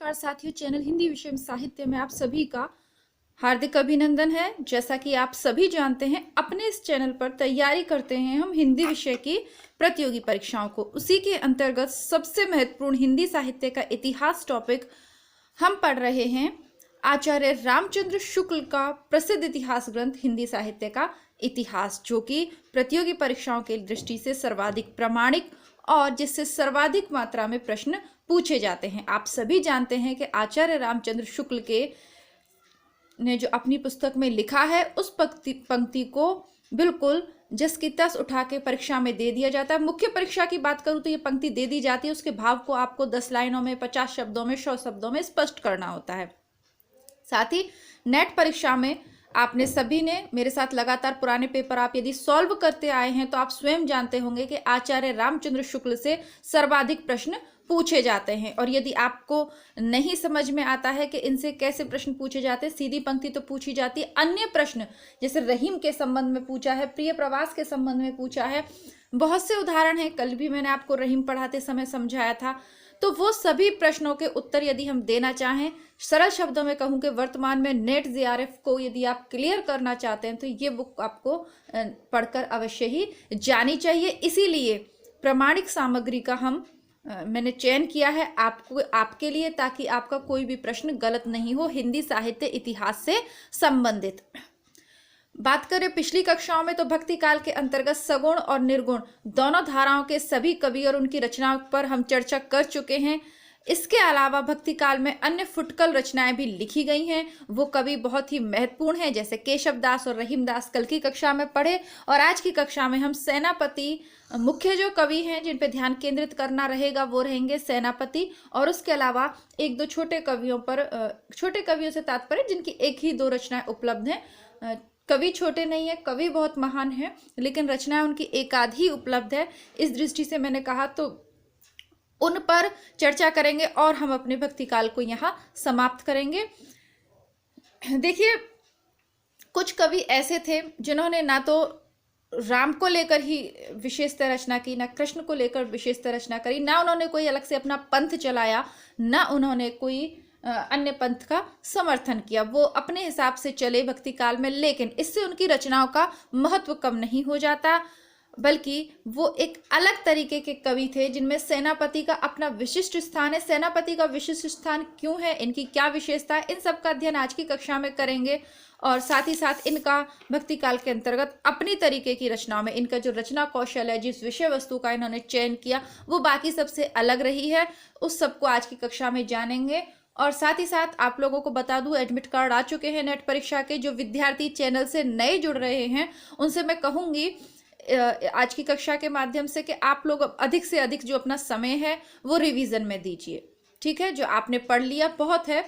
नमस्कार साथियों, चैनल हिंदी विषय में साहित्य में आप सभी का हार्दिक अभिनंदन है। जैसा कि आप सभी जानते हैं, अपने इस चैनल पर तैयारी करते हैं हम हिंदी विषय की प्रतियोगी परीक्षाओं को। उसी के अंतर्गत सबसे महत्वपूर्ण हिंदी साहित्य का इतिहास टॉपिक हम पढ़ रहे हैं आचार्य रामचंद्र शुक्ल का प्रसिद्ध इतिहास ग्रंथ हिंदी साहित्य का इतिहास, जो कि प्रतियोगी परीक्षाओं की दृष्टि से सर्वाधिक प्रामाणिक और जिससे सर्वाधिक मात्रा में प्रश्न पूछे जाते हैं। आप सभी जानते हैं कि आचार्य रामचंद्र शुक्ल के ने जो अपनी पुस्तक में लिखा है, उस पंक्ति को बिल्कुल जस की तस उठा के परीक्षा में दे दिया जाता है। मुख्य परीक्षा की बात करूं तो ये पंक्ति दे दी जाती है, उसके भाव को आपको 10 लाइनों में, 50 शब्दों में, 100 शब्दों में स्पष्ट करना होता है। साथ ही नेट परीक्षा में आपने सभी ने मेरे साथ लगातार पुराने पेपर आप यदि सॉल्व करते आए हैं तो आप स्वयं जानते होंगे कि आचार्य रामचंद्र शुक्ल से सर्वाधिक प्रश्न पूछे जाते हैं। और यदि आपको नहीं समझ में आता है कि इनसे कैसे प्रश्न पूछे जाते हैं, सीधी पंक्ति तो पूछी जाती है, अन्य प्रश्न जैसे रहीम के संबंध में पूछा है, प्रिय प्रवास के संबंध में पूछा है, बहुत से उदाहरण हैं। कल भी मैंने आपको रहीम पढ़ाते समय समझाया था। तो वो सभी प्रश्नों के उत्तर यदि हम देना चाहें, सरल शब्दों में कहूं कि वर्तमान में नेट जेआरएफ को यदि आप क्लियर करना चाहते हैं तो ये बुक आपको पढ़कर अवश्य ही जानी चाहिए। इसीलिए प्रामाणिक सामग्री का मैंने चयन किया है आपके लिए, ताकि आपका कोई भी प्रश्न गलत नहीं हो हिंदी साहित्य इतिहास से संबंधित। बात करें पिछली कक्षाओं में तो भक्ति काल के अंतर्गत सगुण और निर्गुण दोनों धाराओं के सभी कवि और उनकी रचनाओं पर हम चर्चा कर चुके हैं। इसके अलावा भक्ति काल में अन्य फुटकल रचनाएं भी लिखी गई हैं। वो कवि बहुत ही महत्वपूर्ण हैं, जैसे केशव दास और रहीम दास कल की कक्षा में पढ़े। और आज की कक्षा में हम सेनापति, मुख्य जो कवि हैं जिन पे ध्यान केंद्रित करना रहेगा वो रहेंगे सेनापति, और उसके अलावा एक दो छोटे कवियों पर, छोटे कवियों से तात्पर्य जिनकी एक ही दो रचनाएं उपलब्ध हैं। कवि छोटे नहीं है, कवि बहुत महान है, लेकिन रचनाएं उनकी एक आध ही उपलब्ध है। इस दृष्टि से मैंने कहा तो उन पर चर्चा करेंगे और हम अपने भक्ति काल को यहाँ समाप्त करेंगे। देखिए, कुछ कवि ऐसे थे जिन्होंने ना तो राम को लेकर ही विशेषतः रचना की, ना कृष्ण को लेकर विशेषतः रचना करी, ना उन्होंने कोई अलग से अपना पंथ चलाया, ना उन्होंने कोई अन्य पंथ का समर्थन किया। वो अपने हिसाब से चले भक्ति काल में, लेकिन इससे उनकी रचनाओं का महत्व कम नहीं हो जाता, बल्कि वो एक अलग तरीके के कवि थे जिनमें सेनापति का अपना विशिष्ट स्थान है। सेनापति का विशिष्ट स्थान क्यों है, इनकी क्या विशेषता है, इन सब का अध्ययन आज की कक्षा में करेंगे। और साथ ही साथ इनका भक्ति काल के अंतर्गत अपनी तरीके की रचनाओं में इनका जो रचना कौशल है, जिस विषय वस्तु का इन्होंने चयन किया, वो बाकी सबसे अलग रही है। उस सबको आज की कक्षा में जानेंगे। और साथ ही साथ आप लोगों को बता दूं, एडमिट कार्ड आ चुके हैं नेट परीक्षा के। जो विद्यार्थी चैनल से नए जुड़ रहे हैं उनसे मैं कहूंगी आज की कक्षा के माध्यम से कि आप लोग अधिक से अधिक जो अपना समय है वो रिवीजन में दीजिए। ठीक है, जो आपने पढ़ लिया बहुत है,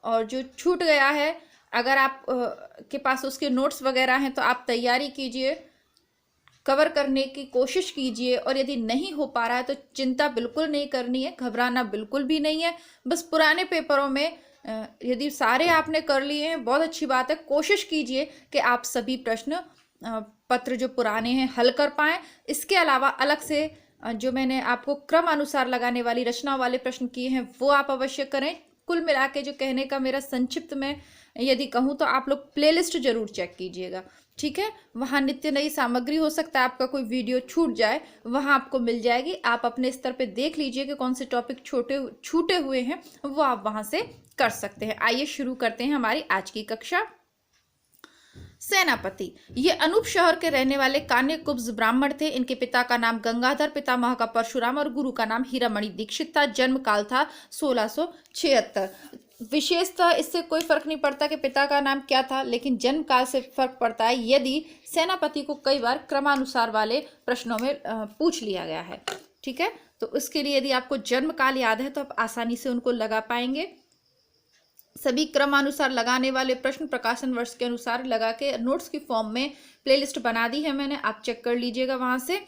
और जो छूट गया है अगर आप के पास उसके नोट्स वगैरह हैं तो आप तैयारी कीजिए, कवर करने की कोशिश कीजिए। और यदि नहीं हो पा रहा है तो चिंता बिल्कुल नहीं करनी है, घबराना बिल्कुल भी नहीं है। बस पुराने पेपरों में यदि सारे आपने कर लिए हैं, बहुत अच्छी बात है। कोशिश कीजिए कि आप सभी प्रश्न पत्र जो पुराने हैं हल कर पाएं। इसके अलावा अलग से जो मैंने आपको क्रम अनुसार लगाने वाली रचनाओं वाले प्रश्न किए हैं वो आप अवश्य करें। कुल मिला के जो कहने का मेरा संक्षिप्त में यदि कहूँ तो आप लोग प्लेलिस्ट जरूर चेक कीजिएगा। ठीक है, वहाँ नित्य नई सामग्री, हो सकता है आपका कोई वीडियो छूट जाए, वहाँ आपको मिल जाएगी। आप अपने स्तर पे देख लीजिए कि कौन से टॉपिक छूटे हुए हैं, वो आप वहाँ से कर सकते हैं। आइए शुरू करते हैं हमारी आज की कक्षा। सेनापति ये अनूप शहर के रहने वाले कान्य कुब्ज ब्राह्मण थे। इनके पिता का नाम गंगाधर, पितामह का परशुराम और गुरु का नाम हीरामणि दीक्षित था। जन्म काल था 1676। विशेषतः इससे कोई फर्क नहीं पड़ता कि पिता का नाम क्या था, लेकिन जन्म काल से फर्क पड़ता है यदि सेनापति को कई बार क्रमानुसार वाले प्रश्नों में पूछ लिया गया है। ठीक है, तो उसके लिए यदि आपको जन्म काल याद है तो आप आसानी से उनको लगा पाएंगे। सभी क्रमानुसार लगाने वाले प्रश्न प्रकाशन वर्ष के अनुसार लगा के नोट्स की फॉर्म में प्लेलिस्ट बना दी है मैंने, आप चेक कर लीजिएगा वहां से।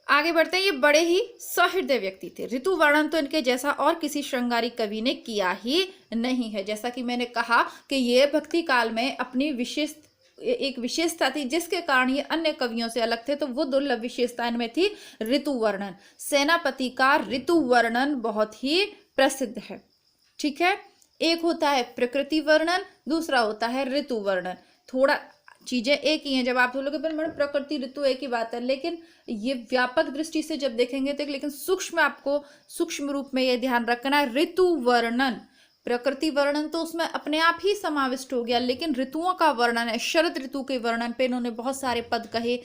आगे बढ़ते हैं। ये बड़े ही सहृदय व्यक्ति थे। ऋतु वर्णन तो इनके जैसा और किसी श्रृंगारी कवि ने किया ही नहीं है। जैसा कि मैंने कहा कि ये भक्ति काल में अपनी एक विशेषता थी जिसके कारण ये अन्य कवियों से अलग थे, तो वो दुर्लभ विशेषता इनमें थी ऋतु वर्णन। सेनापति का ऋतु वर्णन बहुत ही प्रसिद्ध है। ठीक है। एक होता है प्रकृति वर्णन, दूसरा होता है ऋतु वर्णन। थोड़ा चीजें एक ही हैं, जब आप बोलोगे पर मैडम प्रकृति ऋतु एक ही बात है, लेकिन ये व्यापक दृष्टि से जब देखेंगे तो लेकिन आपको सूक्ष्म रूप में ये ध्यान रखना है। ऋतु वर्णन, प्रकृति वर्णन तो उसमें अपने आप ही समाविष्ट हो गया, लेकिन ऋतुओं का वर्णन है। शरद ऋतु के वर्णन पे इन्होंने बहुत सारे पद कहे,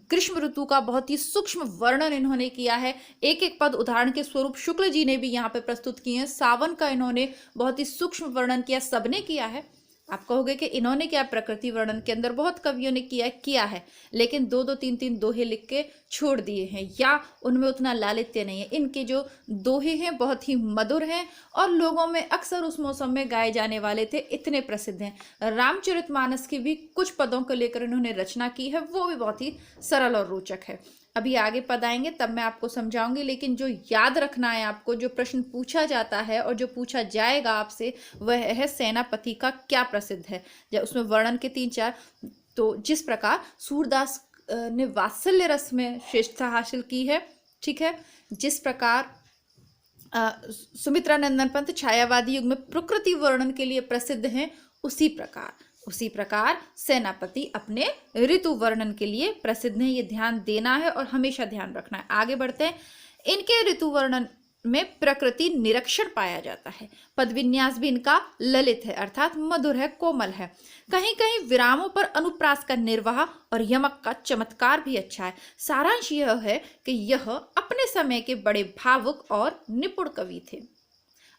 ग्रीष्म ऋतु का बहुत ही सूक्ष्म वर्णन इन्होंने किया है। एक एक पद उदाहरण के स्वरूप शुक्ल जी ने भी यहाँ पे प्रस्तुत किए हैं। सावन का इन्होंने बहुत ही सूक्ष्म वर्णन किया, सबने किया है। आप कहोगे कि इन्होंने क्या, प्रकृति वर्णन के अंदर बहुत कवियों ने किया है, लेकिन दो दो तीन तीन दोहे लिख के छोड़ दिए हैं, या उनमें उतना लालित्य नहीं है। इनके जो दोहे हैं बहुत ही मधुर हैं और लोगों में अक्सर उस मौसम में गाए जाने वाले थे, इतने प्रसिद्ध हैं। रामचरितमानस की भी कुछ पदों को लेकर इन्होंने रचना की है, वो भी बहुत ही सरल और रोचक है। अभी आगे पद आएंगे तब मैं आपको समझाऊंगी, लेकिन जो याद रखना है आपको, जो प्रश्न पूछा जाता है और जो पूछा जाएगा आपसे, वह है सेनापति का क्या प्रसिद्ध है। जब उसमें वर्णन के 3-4, तो जिस प्रकार सूरदास ने वात्सल्य रस में श्रेष्ठता हासिल की है, ठीक है, जिस प्रकार सुमित्रानंदन पंत छायावादी युग में प्रकृति वर्णन के लिए प्रसिद्ध हैं, उसी प्रकार सेनापति अपने ऋतु वर्णन के लिए प्रसिद्ध हैं। ये ध्यान देना है और हमेशा ध्यान रखना है। आगे बढ़ते हैं। इनके ऋतु वर्णन में प्रकृति निरीक्षण पाया जाता है। पद विन्यास भी इनका ललित है, अर्थात मधुर है, कोमल है। कहीं कहीं विरामों पर अनुप्रास का निर्वाह और यमक का चमत्कार भी अच्छा है। सारांश यह है कि यह अपने समय के बड़े भावुक और निपुण कवि थे।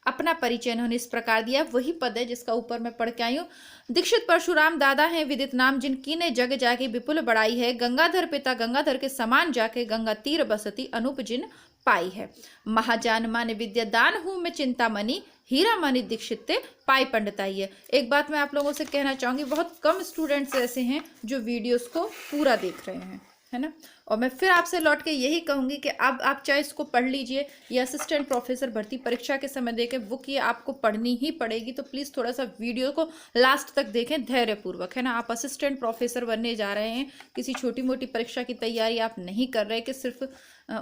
अपना परिचय इन्होंने इस प्रकार दिया, वही पद है जिसका ऊपर मैं पढ़ के आई हूँ। दीक्षित परशुराम दादा हैं विदित नाम, जिनकी ने जग जाके विपुल बड़ाई है। गंगाधर पिता गंगाधर के समान जाके, गंगा तीर बसती अनूप जिन पाई है। महाजान मान विद्या दान हूं मैं चिंतामणि, हीरा मानी दीक्षित ते पाई पंडिताई है। एक बात मैं आप लोगों से कहना चाहूंगी, बहुत कम स्टूडेंट्स ऐसे हैं जो वीडियोस को पूरा देख रहे हैं, है ना। और मैं फिर आपसे लौट के यही कहूंगी कि अब आप चाहे इसको पढ़ लीजिए, ये असिस्टेंट प्रोफेसर भर्ती परीक्षा के समय देखें, बुक ये आपको पढ़नी ही पड़ेगी, तो प्लीज़ थोड़ा सा वीडियो को लास्ट तक देखें धैर्यपूर्वक, है ना। आप असिस्टेंट प्रोफेसर बनने जा रहे हैं, किसी छोटी मोटी परीक्षा की तैयारी आप नहीं कर रहे कि सिर्फ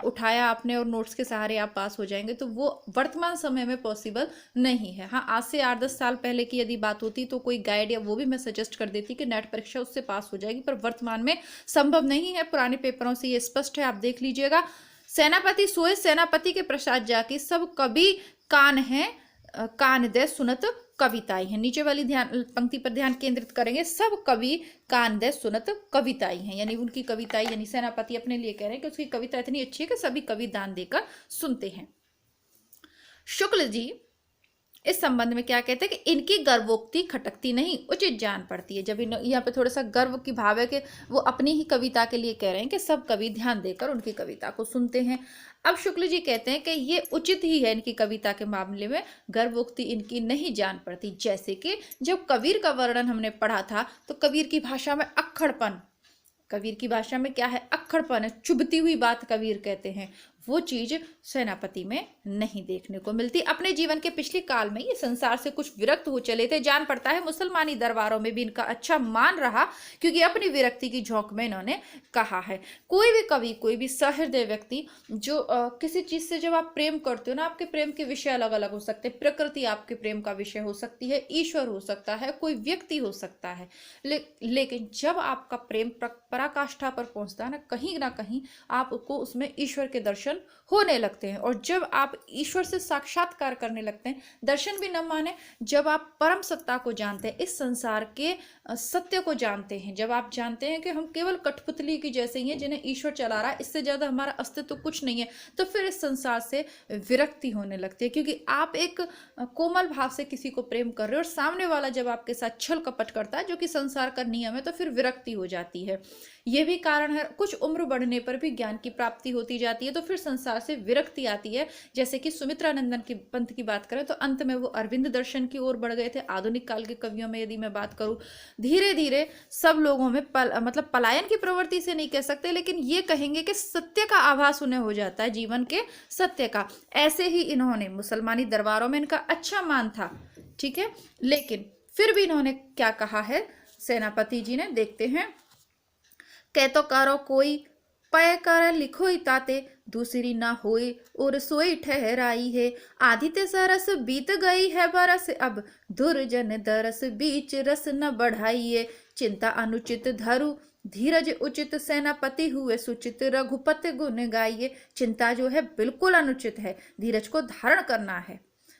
उठाया आपने और नोट्स के सहारे आप पास हो जाएंगे, तो वो वर्तमान समय में पॉसिबल नहीं है। हाँ, आज से 8-10 साल पहले की यदि बात होती तो कोई गाइड या वो भी मैं सजेस्ट कर देती कि नेट परीक्षा उससे पास हो जाएगी, पर वर्तमान में संभव नहीं है। पुराने पेपरों से ये स्पष्ट है, आप देख लीजिएगा। सेनापति सोए सेनापति के प्रसाद जाके, सब कवि कान है कान दे सुनत कविताई हैं। नीचे वाली पंक्ति पर ध्यान केंद्रित करेंगे। सब कवि कान दे सुनत कविताई हैं, यानी उनकी कविताई, यानी सेनापति अपने लिए कह रहे हैं कि उसकी कविता इतनी अच्छी है कि सभी कवि दान देकर सुनते हैं। शुक्ल जी इस संबंध में क्या कहते हैं कि इनकी गर्वोक्ति खटकती नहीं, उचित जान पड़ती है। जब यहाँ पे थोड़ा सा गर्व की भाव है कि वो अपनी ही कविता के लिए कह रहे हैं कि सब कवि ध्यान देकर उनकी कविता को सुनते हैं। अब शुक्ल जी कहते हैं कि ये उचित ही है, इनकी कविता के मामले में गर्वोक्ति इनकी नहीं जान पड़ती। जैसे कि जब कबीर का वर्णन हमने पढ़ा था, तो कबीर की भाषा में अक्खड़पन, कबीर की भाषा में क्या है, अक्खड़पन है, चुभती हुई बात कबीर कहते हैं, वो चीज सेनापति में नहीं देखने को मिलती। अपने जीवन के पिछले काल में ये संसार से कुछ विरक्त हो चले थे। जान पड़ता है मुसलमानी दरबारों में भी इनका अच्छा मान रहा, क्योंकि अपनी विरक्ति की झोंक में इन्होंने कहा है। कोई भी कवि, कोई भी सहृदय व्यक्ति जो किसी चीज से जब आप प्रेम करते हो ना, आपके प्रेम के विषय अलग अलग हो सकते हैं। प्रकृति आपके प्रेम का विषय हो सकती है, ईश्वर हो सकता है, कोई व्यक्ति हो सकता है, लेकिन जब आपका प्रेम पराकाष्ठा पर पहुंचता है ना कहीं आपको उसमें ईश्वर के दर्शन होने लगते हैं। और जब आप ईश्वर से साक्षात्कार करने लगते हैं, दर्शन भी न माने, जब आप परम सत्ता को जानते हैं, इस संसार के सत्य को जानते हैं, जब आप जानते हैं कि हम केवल कठपुतली की जैसे ही हैं जिन्हें ईश्वर चला रहा है, इससे ज्यादा हमारा अस्तित्व कुछ नहीं है, तो फिर इस संसार से विरक्ति होने लगती है। क्योंकि आप एक कोमल भाव से किसी को प्रेम कर रहे हो और सामने वाला जब आपके साथ छल कपट करता है, जो कि संसार का नियम है, तो फिर विरक्ति हो जाती है। ये भी कारण है, कुछ उम्र बढ़ने पर भी ज्ञान की प्राप्ति होती जाती है, तो फिर संसार से विरक्ति आती है। जैसे कि सुमित्रानंदन की पंत की बात करें तो अंत में वो अरविंद दर्शन की ओर बढ़ गए थे। आधुनिक काल के कवियों में यदि मैं बात करूं, धीरे धीरे सब लोगों में मतलब पलायन की प्रवृत्ति से नहीं कह सकते, लेकिन ये कहेंगे कि सत्य का आभास उन्हें हो जाता है, जीवन के सत्य का। ऐसे ही इन्होंने मुसलमानी दरबारों में इनका अच्छा मान था, ठीक है, लेकिन फिर भी इन्होंने क्या कहा है सेनापति जी ने, देखते हैं। कह तो कारो कोई पय कर लिखो ही ताते, दूसरी ना होए और सोई ठहराई है। आधी ते सरस बीत गई है बरस, अब दुर्जन दरस बीच रस न बढ़ाइए। चिंता अनुचित धरु धीरज उचित, सेनापति हुए सुचित रघुपति गुण गाइए। चिंता जो है बिल्कुल अनुचित है, धीरज को धारण करना है।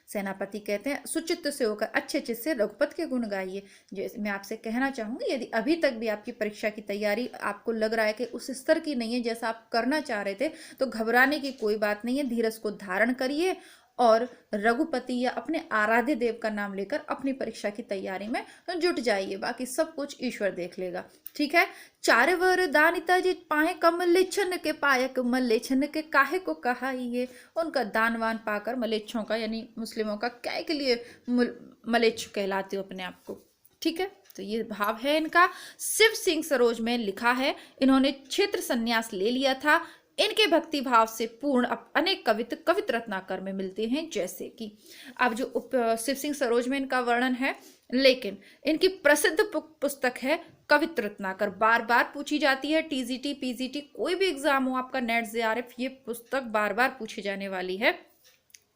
सेनापति कहते हैं सुचित से होकर अच्छे चित से रघुपति के गुण गाइए। जैसे मैं आपसे कहना चाहूंगी, यदि अभी तक भी आपकी परीक्षा की तैयारी आपको लग रहा है कि उस स्तर की नहीं है जैसा आप करना चाह रहे थे, तो घबराने की कोई बात नहीं है। धीरज को धारण करिए और रघुपति या अपने आराध्य देव का नाम लेकर अपनी परीक्षा की तैयारी में जुट जाइए। बाकी सब कुछ ईश्वर देख लेगा, ठीक है। चार वर दानिता जी पाए कमलेच्छन के पायक, मल्लेच्छन के काहे को कहाइए। उनका दानवान पाकर मलेच्छों का यानी मुस्लिमों का काय के लिए मलेच्छ कहलाते हो अपने आप को, ठीक है। तो ये भाव है इनका। शिव सिंह सरोज में लिखा है, इन्होंने क्षेत्र संन्यास ले लिया था। इनके भक्ति भाव से पूर्ण अनेक कवित रत्नाकर में मिलते हैं, जैसे कि अब जो शिव सिंह सरोज में इनका वर्णन है, लेकिन इनकी प्रसिद्ध पुस्तक है कवित रत्नाकर, बार बार पूछी जाती है। टीजीटी पीजीटी कोई भी एग्जाम हो आपका, नेट जेआरएफ, ये पुस्तक बार बार पूछी जाने वाली है।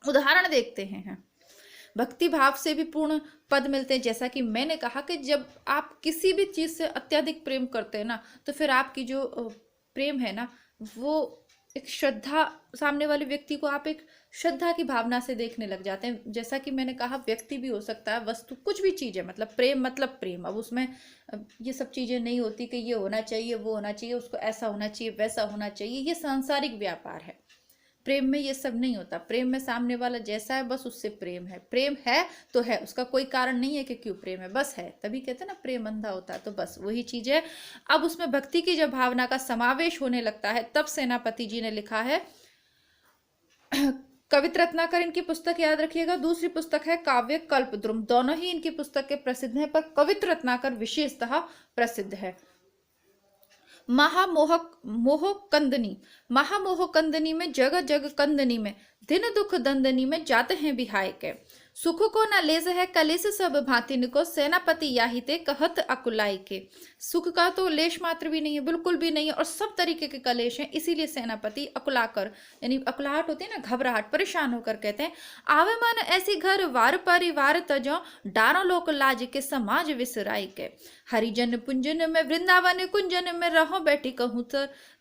उदाहरण देखते हैं। भक्ति भाव से भी पूर्ण पद मिलते हैं, जैसा कि मैंने कहा कि जब आप किसी भी चीज से अत्यधिक प्रेम करते हैं ना, तो फिर आपकी जो प्रेम है ना, वो एक श्रद्धा, सामने वाले व्यक्ति को आप एक श्रद्धा की भावना से देखने लग जाते हैं। जैसा कि मैंने कहा, व्यक्ति भी हो सकता है, वस्तु, कुछ भी चीज है, मतलब प्रेम। अब उसमें ये सब चीजें नहीं होती कि ये होना चाहिए, वो होना चाहिए, उसको ऐसा होना चाहिए, वैसा होना चाहिए, ये सांसारिक व्यापार है। प्रेम में ये सब नहीं होता। प्रेम में सामने वाला जैसा है बस उससे प्रेम है। प्रेम है तो है, उसका कोई कारण नहीं है कि क्यों प्रेम है, बस है। तभी कहते हैं ना प्रेम अंधा होता है, तो बस वही चीज है। अब उसमें भक्ति की जब भावना का समावेश होने लगता है, तब सेनापति जी ने लिखा है कवित रत्नाकर, इनकी पुस्तक याद रखिएगा। दूसरी पुस्तक है काव्य कल्पद्रुम। दोनों ही इनकी पुस्तक के प्रसिद्ध हैं, पर कवित रत्नाकर विशेषतः प्रसिद्ध है। महामोह कंदनी में जग जग कंदनी में, दिन दुख दंदनी में जाते हैं बिहाय के। सुख को न लेज है कलेश सब भांतिन को, सेनापति याहिते कहत अकुलाई के। सुख का तो लेश मात्र भी नहीं है, बिल्कुल भी नहीं है, और सब तरीके के कलेश हैं। इसीलिए सेनापति अकुलाकर, यानी अकुलाहट होती है ना, घबराहट, परेशान होकर कहते हैं आवे मन ऐसी घर वार परिवार तजो, डारो लोक लाज के समाज विसराई के। हरिजन पुंजन में वृंदावन कुंजन में रहो बैठी कहूँ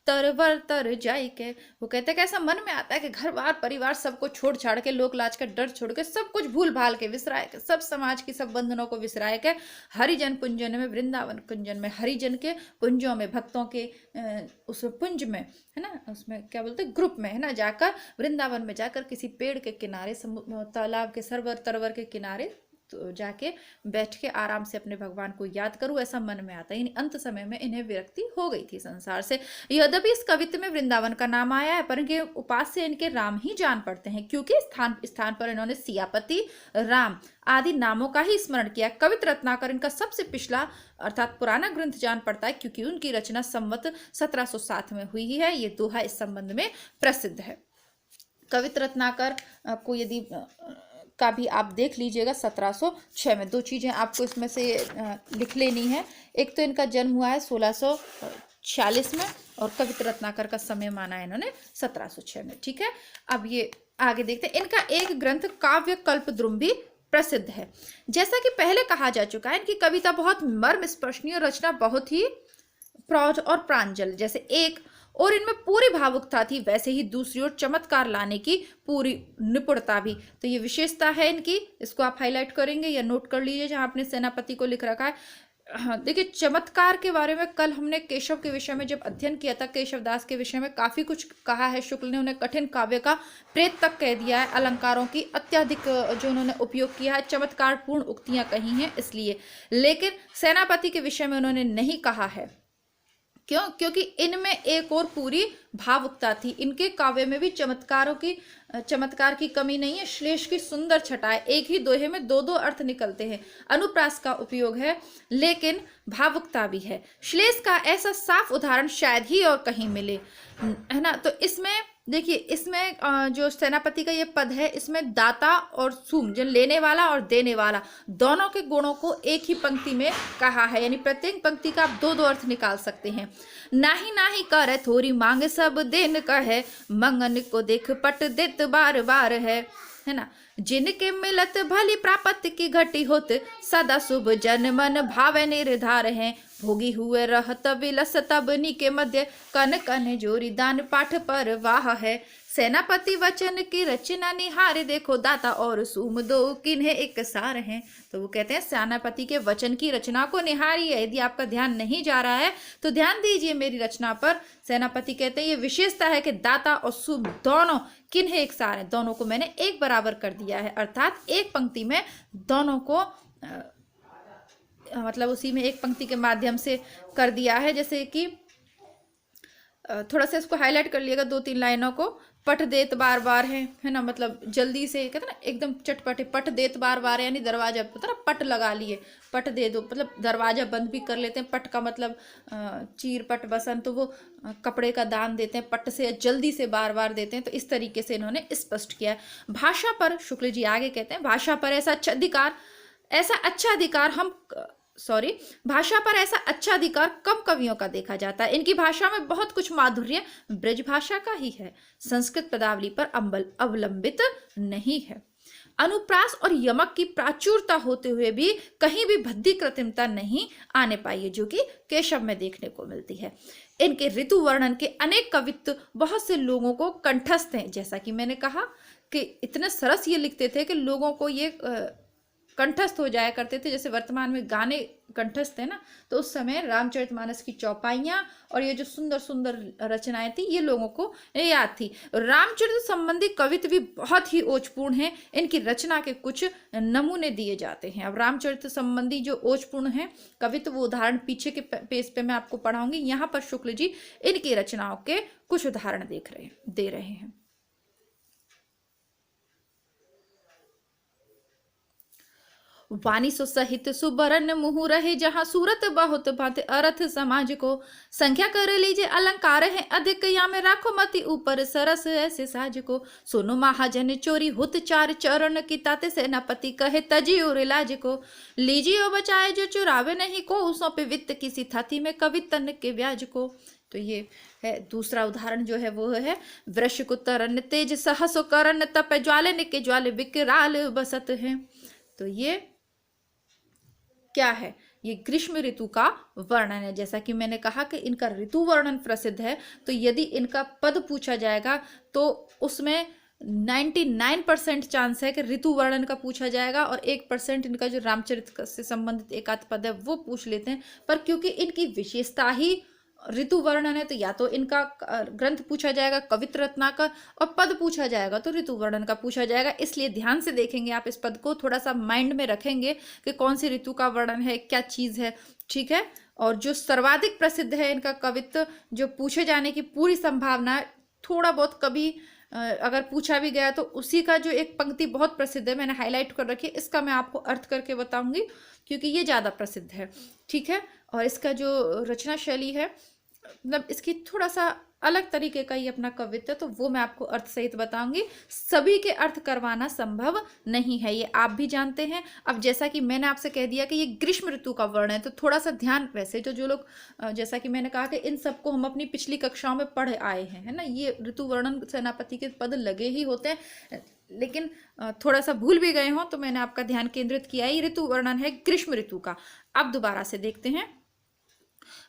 तरवर तर जाई के। वो कहते हैं कि ऐसा मन में आता है कि घर बार परिवार सबको छोड़ छाड़ के, लोक लाज का डर छोड़ के, सब कुछ भूल भाल के, विसराए के, सब समाज की सब बंधनों को विसराए के, हरिजन पुंजन में, वृंदावन कुंजन में, हरिजन के पुंजों में, भक्तों के उस पुंज में, है ना, उसमें क्या बोलते हैं, ग्रुप में, है ना, जाकर वृंदावन में जाकर किसी पेड़ के किनारे, तालाब के सरवर तरवर के किनारे तो जाके बैठ के आराम से अपने भगवान को याद करूं, ऐसा मन में आता है। यानी अंत समय में इन्हें विरक्ति हो गई थी संसार से। यद्यपि इस कवित्व में वृंदावन का नाम आया है, पर इनके उपास्य इनके राम ही जान पड़ते हैं, क्योंकि स्थान पर इन्होंने सियापति, राम आदि नामों का ही स्मरण किया। कवित रत्नाकर इनका सबसे पिछला अर्थात पुराना ग्रंथ जान पड़ता है, क्योंकि उनकी रचना संवत 1707 में हुई है। ये दोहा इस संबंध में प्रसिद्ध है। कवित रत्नाकर को यदि का भी आप देख लीजिएगा 1706 में। दो चीजें आपको इसमें से लिख लेनी है। एक तो इनका जन्म हुआ है 1646 में, और कवित रत्नाकर का समय माना है इन्होंने 1706 में, ठीक है। अब ये आगे देखते हैं। इनका एक ग्रंथ काव्य कल्पद्रुम भी प्रसिद्ध है। जैसा कि पहले कहा जा चुका है, इनकी कविता बहुत मर्म स्पर्शनीय, रचना बहुत ही प्रौढ़ और प्रांजल, जैसे एक और इनमें पूरी भावुकता थी, वैसे ही दूसरी ओर चमत्कार लाने की पूरी निपुणता भी। तो ये विशेषता है इनकी, इसको आप हाईलाइट करेंगे या नोट कर लीजिए जहां आपने सेनापति को लिख रखा है। हाँ, देखिए चमत्कार के बारे में कल हमने केशव के विषय में जब अध्ययन किया था, केशव दास के विषय में काफी कुछ कहा है। शुक्ल ने उन्हें कठिन काव्य का प्रेत तक कह दिया है। अलंकारों की अत्यधिक जो उन्होंने उपयोग किया है, चमत्कार पूर्ण उक्तियां कही हैं इसलिए। लेकिन सेनापति के विषय में उन्होंने नहीं कहा है। क्यों? क्योंकि इनमें एक और पूरी भावुकता थी। इनके काव्य में भी चमत्कार की कमी नहीं है। श्लेष की सुंदर छटा है, एक ही दोहे में दो दो अर्थ निकलते हैं। अनुप्रास का उपयोग है, लेकिन भावुकता भी है। श्लेष का ऐसा साफ उदाहरण शायद ही और कहीं मिले, है ना। तो इसमें देखिए इसमें जो सेनापति का ये पद है, इसमें दाता और सूम, जो लेने वाला और देने वाला, दोनों के गुणों को एक ही पंक्ति में कहा है। यानी प्रत्येक पंक्ति का आप दो दो अर्थ निकाल सकते हैं। नाही नाही करे थोड़ी मांग सब देन का है, मंगन को देख पट देत बार बार है ना। जिनके मिलत भली प्राप्त की घटी होत, सदा शुभ जन मन भावे निर्धार है। भोगी हुए रहत विलस तब के मध्य, कन कन जोरी दान पाठ पर वाह है। सेनापति वचन की रचना निहार, देखो दाता और सूम दो किन्हें एक सार हैं। तो वो कहते हैं सेनापति के वचन की रचना को निहारिए। यदि आपका ध्यान नहीं जा रहा है तो ध्यान दीजिए मेरी रचना पर। सेनापति कहते हैं ये विशेषता है कि दाता और सूम दोनों किन्हें एक सार हैं, दोनों को मैंने एक बराबर कर दिया है, अर्थात एक पंक्ति में दोनों को मतलब उसी में एक पंक्ति के माध्यम से कर दिया है। जैसे कि थोड़ा सा इसको हाईलाइट कर लिएगा, दो तीन लाइनों को। पट देत बार बार है ना, मतलब जल्दी से कहते ना एकदम चटपटे। पट देत बार बार यानी दरवाजा, पता ना पट लगा लिए, पट दे दो मतलब दरवाजा बंद भी कर लेते हैं। पट का मतलब चीर पट बसन, तो वो कपड़े का दान देते हैं, पट से जल्दी से बार बार देते हैं। तो इस तरीके से इन्होंने स्पष्ट किया है। भाषा पर शुक्ल जी आगे कहते हैं, भाषा पर ऐसा अच्छा अधिकार कम कवियों का देखा जाता है। इनकी भाषा में बहुत कुछ माधुर्य ब्रज भाषा का ही है, संस्कृत पदावली पर अवलंबित नहीं है। अनुप्रास और यमक की प्राचुरता होते हुए भी कहीं भी भद्दी कृत्रिमता नहीं आने पाई है, जो कि केशव में देखने को मिलती है। इनके ऋतु वर्णन के अनेक कवित्व बहुत से लोगों को कंठस्थ हैं। जैसा कि मैंने कहा कि इतने सरस ये लिखते थे कि लोगों को ये कंठस्थ हो जाया करते थे। जैसे वर्तमान में गाने कंठस्थ है ना, तो उस समय रामचरितमानस की चौपाइयाँ और ये जो सुंदर सुंदर रचनाएं थी ये लोगों को याद थी। रामचरित संबंधी कवित्व भी बहुत ही ओजपूर्ण हैं। इनकी रचना के कुछ नमूने दिए जाते हैं। अब रामचरित संबंधी जो ओजपूर्ण है कवित्व, वो उदाहरण पीछे के पेज पे मैं आपको पढ़ाऊंगी। यहाँ पर शुक्ल जी इनकी रचनाओं के कुछ उदाहरण दे रहे हैं। वाणी सो सहित सुबरन मुहु रहे, जहाँ सूरत बहुत भांति अर्थ समाज को। संख्या कर लीजिए अलंकार है अधिक, या में राखो मति ऊपर सरस ऐसे साज को। सुनो महाजन चोरी हुत चार चरण की, ताते सेनापति कहे तजी और इलाज को। लीजिए बचाए जो चुरावे नहीं को, सौंपे वित्त किसी थाती में कवितन के ब्याज को। तो ये है दूसरा उदाहरण जो है वो है, वृष को तरन तेज सहसो करन, तप ज्वाले के ज्वाले विकराल बसत है। तो ये क्या है, ये ग्रीष्म ऋतु का वर्णन है। जैसा कि मैंने कहा कि इनका ऋतु वर्णन प्रसिद्ध है, तो यदि इनका पद पूछा जाएगा तो उसमें 99% चांस है कि ऋतु वर्णन का पूछा जाएगा, और 1% इनका जो रामचरित से संबंधित एकाध पद है वो पूछ लेते हैं। पर क्योंकि इनकी विशेषता ही ऋतु वर्णन है, तो या तो इनका ग्रंथ पूछा जाएगा कवित्र रत्नाकर, और पद पूछा जाएगा तो ऋतु वर्णन का पूछा जाएगा। इसलिए ध्यान से देखेंगे आप इस पद को, थोड़ा सा माइंड में रखेंगे कि कौन सी ऋतु का वर्णन है, क्या चीज है, ठीक है। और जो सर्वाधिक प्रसिद्ध है इनका कवित्व, जो पूछे जाने की पूरी संभावना है, थोड़ा बहुत कभी अगर पूछा भी गया तो उसी का जो एक पंक्ति बहुत प्रसिद्ध है, मैंने हाईलाइट कर रखी है, इसका मैं आपको अर्थ करके बताऊंगी क्योंकि ये ज्यादा प्रसिद्ध है, ठीक है। और इसका जो रचना शैली है, मतलब इसकी थोड़ा सा अलग तरीके का ही अपना कवित्व है, तो वो मैं आपको अर्थ सहित बताऊंगी। सभी के अर्थ करवाना संभव नहीं है, ये आप भी जानते हैं। अब जैसा कि मैंने आपसे कह दिया कि ये ग्रीष्म ऋतु का वर्णन है, तो थोड़ा सा ध्यान, वैसे जो लोग जैसा कि मैंने कहा कि इन सबको हम अपनी पिछली कक्षाओं में पढ़ आए हैं, है ना। ये ऋतु वर्णन सेनापति के पद लगे ही होते हैं, लेकिन थोड़ा सा भूल भी गए हों तो मैंने आपका ध्यान केंद्रित किया। ये ऋतु वर्णन है ग्रीष्म ऋतु का। अब दोबारा से देखते हैं।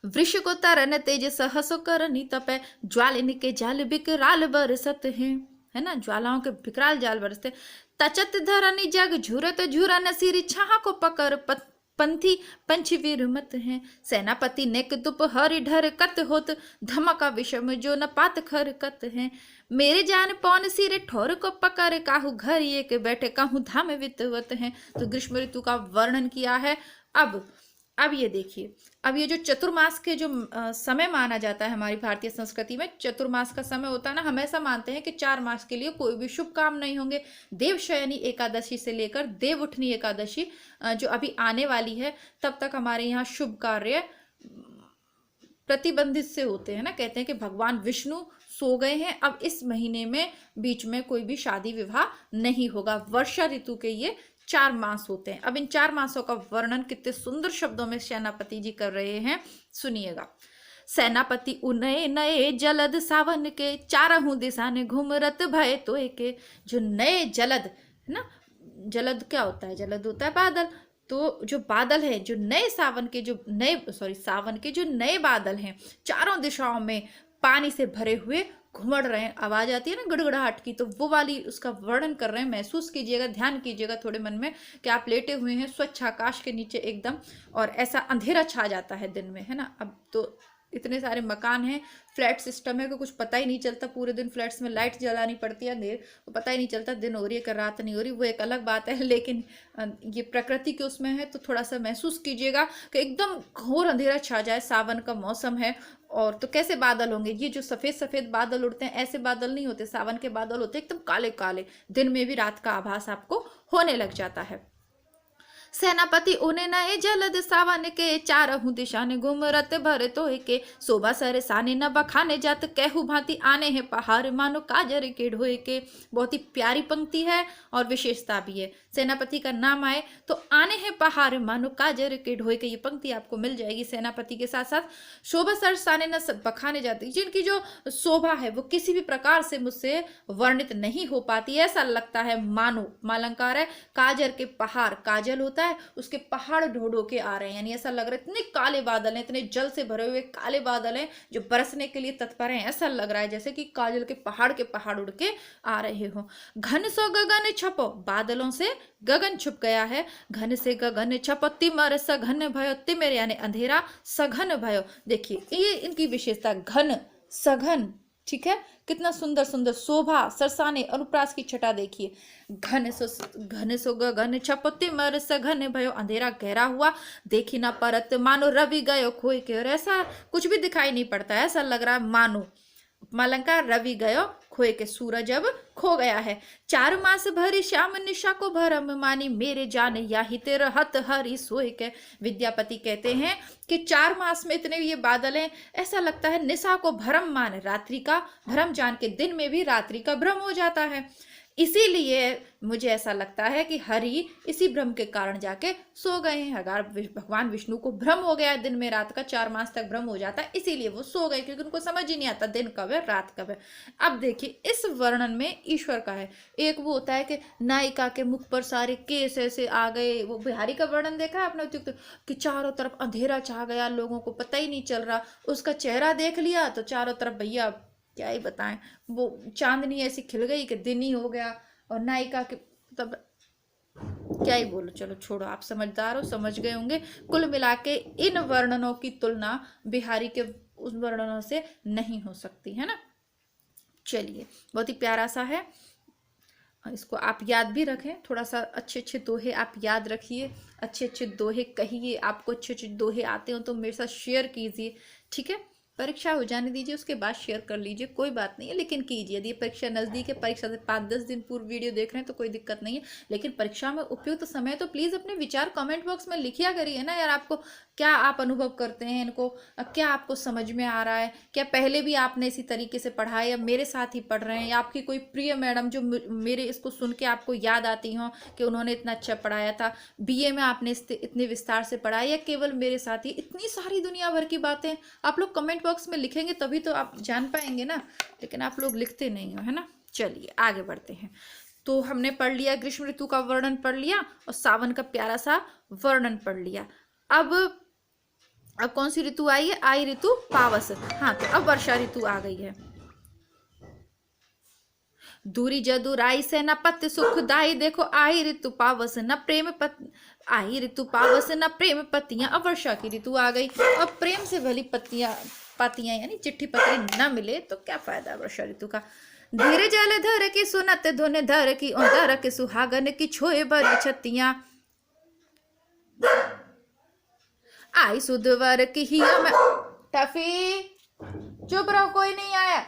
वृष को तरन तेज सहसो करनी तपे, ज्वालिनी के जाल विकराल बरसत है ना, ज्वालाओं के विकराल जाल बरसते। तचत धरनी जग झुरत झुरन, सिरी छहा को पकर पंथी पंछी विरमत है। सेनापति नेक दुप हरि ढर कत होत, धमका विषम जो न पात खर कत है। मेरे जान पौन सिरे ठोर को पकर, काहू घर एक बैठे काहू धाम वितवत है। तो ग्रीष्म ऋतु का वर्णन किया है। अब ये देखिए, अब ये जो चतुर्मास के जो समय माना जाता है हमारी भारतीय संस्कृति में, चतुर्मास का समय होता है ना, हम ऐसा मानते हैं कि 4 मास के लिए कोई भी शुभ काम नहीं होंगे। देवशयनी एकादशी से लेकर देव उठनी एकादशी जो अभी आने वाली है, तब तक हमारे यहाँ शुभ कार्य प्रतिबंधित से होते हैं ना। कहते हैं कि भगवान विष्णु सो गए हैं। अब इस महीने में बीच में कोई भी शादी विवाह नहीं होगा। वर्षा ऋतु के ये 4 मास होते हैं। अब इन 4 मासों का वर्णन कितने सुंदर शब्दों में सेनापति जी कर रहे हैं, सुनिएगा। सेनापति उनय नए जलद सावन के, चारहु दिशा ने घूमरत भय तो के। जो नए जलद है ना, जलद क्या होता है, जलद होता है बादल। तो जो बादल है, जो नए सावन के जो नए बादल हैं, चारों दिशाओं में पानी से भरे हुए घुमड़ रहे हैं। आवाज आती है ना गड़गड़ाहट की, तो वो वाली उसका वर्णन कर रहे हैं। महसूस कीजिएगा, ध्यान कीजिएगा थोड़े मन में कि आप लेटे हुए हैं स्वच्छ आकाश के नीचे एकदम, और ऐसा अंधेरा छा जाता है दिन में, है ना। अब तो इतने सारे मकान हैं, फ्लैट सिस्टम है कि कुछ पता ही नहीं चलता। पूरे दिन फ्लैट्स में लाइट जलानी पड़ती है, देर तो पता ही नहीं चलता दिन हो रही है कि रात नहीं हो रही, वो एक अलग बात है। लेकिन ये प्रकृति के उसमें है, तो थोड़ा सा महसूस कीजिएगा कि एकदम घोर अंधेरा छा जाए, सावन का मौसम है। और तो कैसे बादल होंगे, ये जो सफेद सफेद बादल उड़ते हैं, ऐसे बादल नहीं होते, सावन के बादल होते एकदम काले काले, दिन में भी रात का आभास आपको होने लग जाता है। सेनापति उन्हें नए जलद सावन के, चारहु दिशा ने घूमरत भर तो के। शोभा सर साने न बखाने जात, कहु भांति आने हैं पहाड़, मानो काजर के ढोए के। बहुत ही प्यारी पंक्ति है और विशेषता भी है। सेनापति का नाम आए तो आने हैं पहाड़, मानो काजर के ढोए के, ये पंक्ति आपको मिल जाएगी सेनापति के साथ साथ। शोभा सर साने न बखाने जाती, जिनकी जो शोभा है वो किसी भी प्रकार से मुझसे वर्णित नहीं हो पाती, ऐसा लगता है मानो। मालंकार है, काजर के पहाड़, काजल होता है, उसके पहाड़ ढो के आ रहे हैं, यानी ऐसा लग रहा है इतने काले बादल हैं, इतने जल से भरे हुए काले बादल हैं जो बरसने के लिए तत्पर हैं। ऐसा लग रहा है जैसे कि काजल के पहाड़ उड़ के आ रहे हो। घन सो गगन छपो, बादलों से गगन छुप गया है। घन से गगन छपो, तिमर सघन भयो, तिमिर यानी अंधेरा, सघन भयो। देखिए ये इनकी विशेषता, घन सघन, ठीक है, कितना सुंदर सुंदर। शोभा सरसाने, अनुप्रास की छटा देखिए। घन सो गगन छपो, तिमिर सघन भयो, अंधेरा गहरा हुआ, देखी ना परत, मानो रवि गयो खोए के। और ऐसा कुछ भी दिखाई नहीं पड़ता, ऐसा लग रहा है मानो मालंकार रवि गयो खोए के, सूरज अब खो गया है। 4 मास भरी श्याम निशा को भरम मानी, मेरे जाने या ही तेरा हत हरि सोए के। विद्यापति कहते हैं कि 4 मास में इतने ये बादल हैं, ऐसा लगता है निशा को भरम माने, रात्रि का भ्रम जान के, दिन में भी रात्रि का भ्रम हो जाता है। इसीलिए मुझे ऐसा लगता है कि हरि इसी भ्रम के कारण जाके सो गए हैं। अगर भगवान विष्णु को भ्रम हो गया है दिन में रात का, 4 मास तक भ्रम हो जाता है, इसीलिए वो सो गए, क्योंकि उनको समझ ही नहीं आता दिन कब है रात कब है। अब देखिए इस वर्णन में ईश्वर का है। एक वो होता है कि नायिका के मुख पर सारे केस ऐसे आ गए, वो बिहारी का वर्णन देखा है आपने कि चारों तरफ अंधेरा छा गया, लोगों को पता ही नहीं चल रहा। उसका चेहरा देख लिया तो चारों तरफ भैया क्या ही बताएं, वो चांदनी ऐसी खिल गई कि दिन ही हो गया। और नायिका के तब क्या ही बोलो, चलो छोड़ो, आप समझदार हो, समझ गए होंगे। कुल मिला के इन वर्णनों की तुलना बिहारी के उस वर्णनों से नहीं हो सकती, है ना। चलिए, बहुत ही प्यारा सा है, इसको आप याद भी रखें। थोड़ा सा अच्छे अच्छे दोहे आप याद रखिए, अच्छे अच्छे दोहे कहिए। आपको अच्छे अच्छे दोहे आते हो तो मेरे साथ शेयर कीजिए, ठीक है। परीक्षा हो जाने दीजिए, उसके बाद शेयर कर लीजिए, कोई बात नहीं है, लेकिन कीजिए। यदि परीक्षा नज़दीक है, परीक्षा से 5-10 दिन पूर्व वीडियो देख रहे हैं तो कोई दिक्कत नहीं है, लेकिन परीक्षा में उपयुक्त समय तो प्लीज़ अपने विचार कमेंट बॉक्स में लिखिया करिए ना यार। आपको क्या आप अनुभव करते हैं इनको, क्या आपको समझ में आ रहा है, क्या पहले भी आपने इसी तरीके से पढ़ा है या मेरे साथ ही पढ़ रहे हैं, या आपकी कोई प्रिय मैडम जो मेरे इसको सुन के आपको याद आती हों कि उन्होंने इतना अच्छा पढ़ाया था, BA में आपने इतने विस्तार से पढ़ाया, या केवल मेरे साथ ही। इतनी सारी दुनिया भर की बातें आप लोग कमेंट बॉक्स में लिखेंगे तभी तो आप जान पाएंगे ना, लेकिन आप लोग लिखते नहीं हो, है ना। चलिए आगे बढ़ते हैं। तो हमने पढ़ लिया, ग्रीष्म ऋतु का वर्णन पढ़ लिया और सावन का प्यारा सा वर्णन पढ़ लिया। अब कौन सी ऋतु आई है, आई ऋतु पावस। हाँ, तो अब वर्षा ऋतु आ गई है। दूरी जदुराई से न पत्य सुखदाई, देखो आई ऋतु पावस न प्रेम आई ऋतु पावस न प्रेम पत्तियां। अब वर्षा की ऋतु आ गई। अब प्रेम से भली पत्तियां यानी चिट्ठी पत्री न मिले तो क्या फायदा वर्षा ऋतु का। धीरे जल धर की सुनत धुन धर की धर के सुहागन की छोए बरी छत्तियां। आई सुधवर की ही में टफी, चुप रहो, कोई नहीं आया।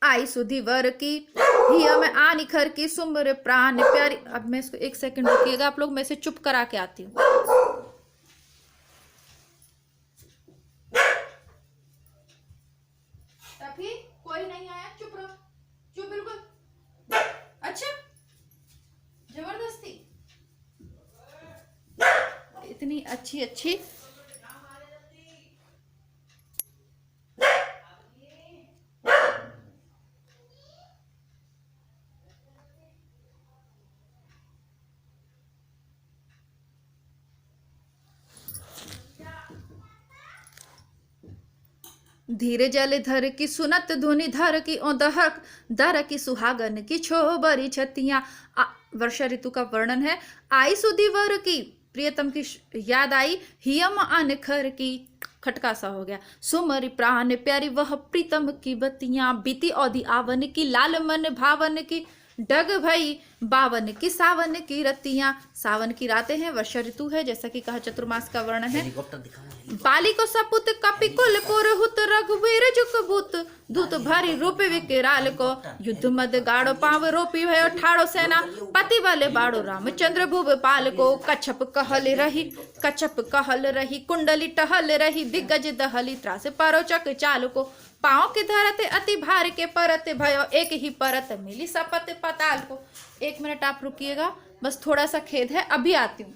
आई सुधीवर की हिया में आ निखर की सुमर प्राण प्यारी। अब मैं इसको 1 सेकंड रुकिएगा, आप लोग, मैं इसे चुप करा के आती हूँ। अच्छी अच्छी धीरे जले धर की सुनत धुनि धर की औदहक दर की सुहागन की छोबरी छतियां। वर्षा ऋतु का वर्णन है। आई सुधीवर की प्रियतम की याद आई, हियम आन खर की खटका सा हो गया। सुमरी प्राण प्यारी वह प्रीतम की बत्तियां, बीती औधी आवन की लाल मन भावन की, डग भई बावन की सावन की रतियां। सावन की रातें हैं, वर्षा ऋतु है, जैसा कि कहा चतुर्मास का वर्णन है। बाली को सपुत कपिकुल पुरहुत रघुवीर जुक भूत, दूत भारी रूपी विकराल को, युद्ध मद गाड़ो पाव रोपी भयो ठाड़ो सेना, पति वाले बाड़ो रामचंद्र भूपाल को। कच्छप कहल रही कुंडली टहल रही, दिग्गज दहली त्रास परोचक चाल को। पाँव के धरते अति भार के परत भयो, एक ही परत मिली सपत पताल को। 1 मिनट आप रुकिएगा, बस थोड़ा सा खेद है, अभी आती हूँ।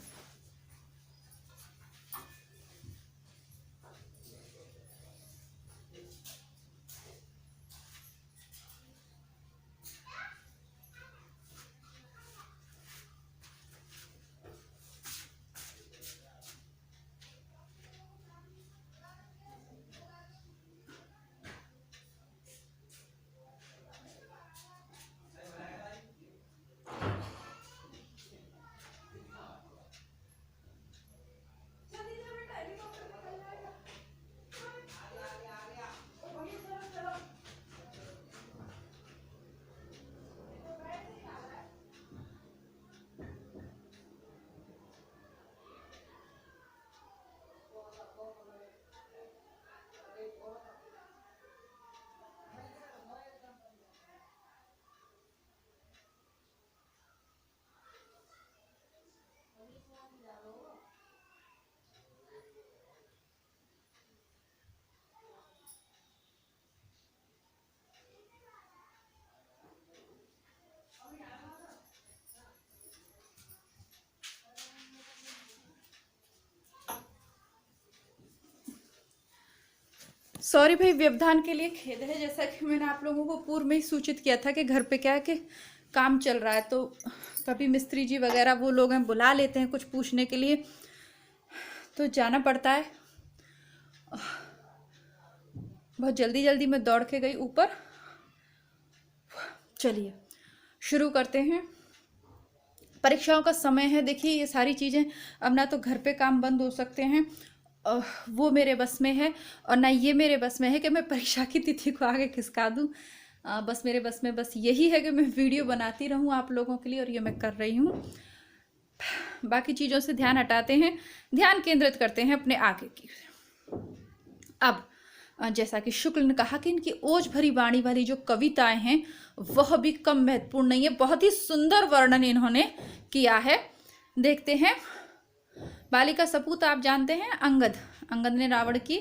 सॉरी भाई, व्यवधान के लिए खेद है। जैसा कि मैंने आप लोगों को पूर्व में ही सूचित किया था कि घर पे क्या है कि काम चल रहा है, तो कभी मिस्त्री जी वगैरह वो लोग हैं, बुला लेते हैं कुछ पूछने के लिए, तो जाना पड़ता है। बहुत जल्दी जल्दी मैं दौड़ के गई ऊपर। चलिए शुरू करते हैं। परीक्षाओं का समय है। देखिए ये सारी चीज़ें अब ना तो घर पे काम बंद हो सकते हैं, वो मेरे बस में है, और ना ये मेरे बस में है कि मैं परीक्षा की तिथि को आगे खिसका दूँ। बस मेरे बस में बस यही है कि मैं वीडियो बनाती रहूँ आप लोगों के लिए, और ये मैं कर रही हूँ। बाकी चीज़ों से ध्यान हटाते हैं, ध्यान केंद्रित करते हैं अपने आगे की। अब जैसा कि शुक्ल ने कहा कि इनकी ओज भरी वाणी वाली जो कविताएं हैं वह भी कम महत्वपूर्ण नहीं है। बहुत ही सुंदर वर्णन इन्होंने किया है। देखते हैं। बाली का सपूत आप जानते हैं, अंगद ने रावण की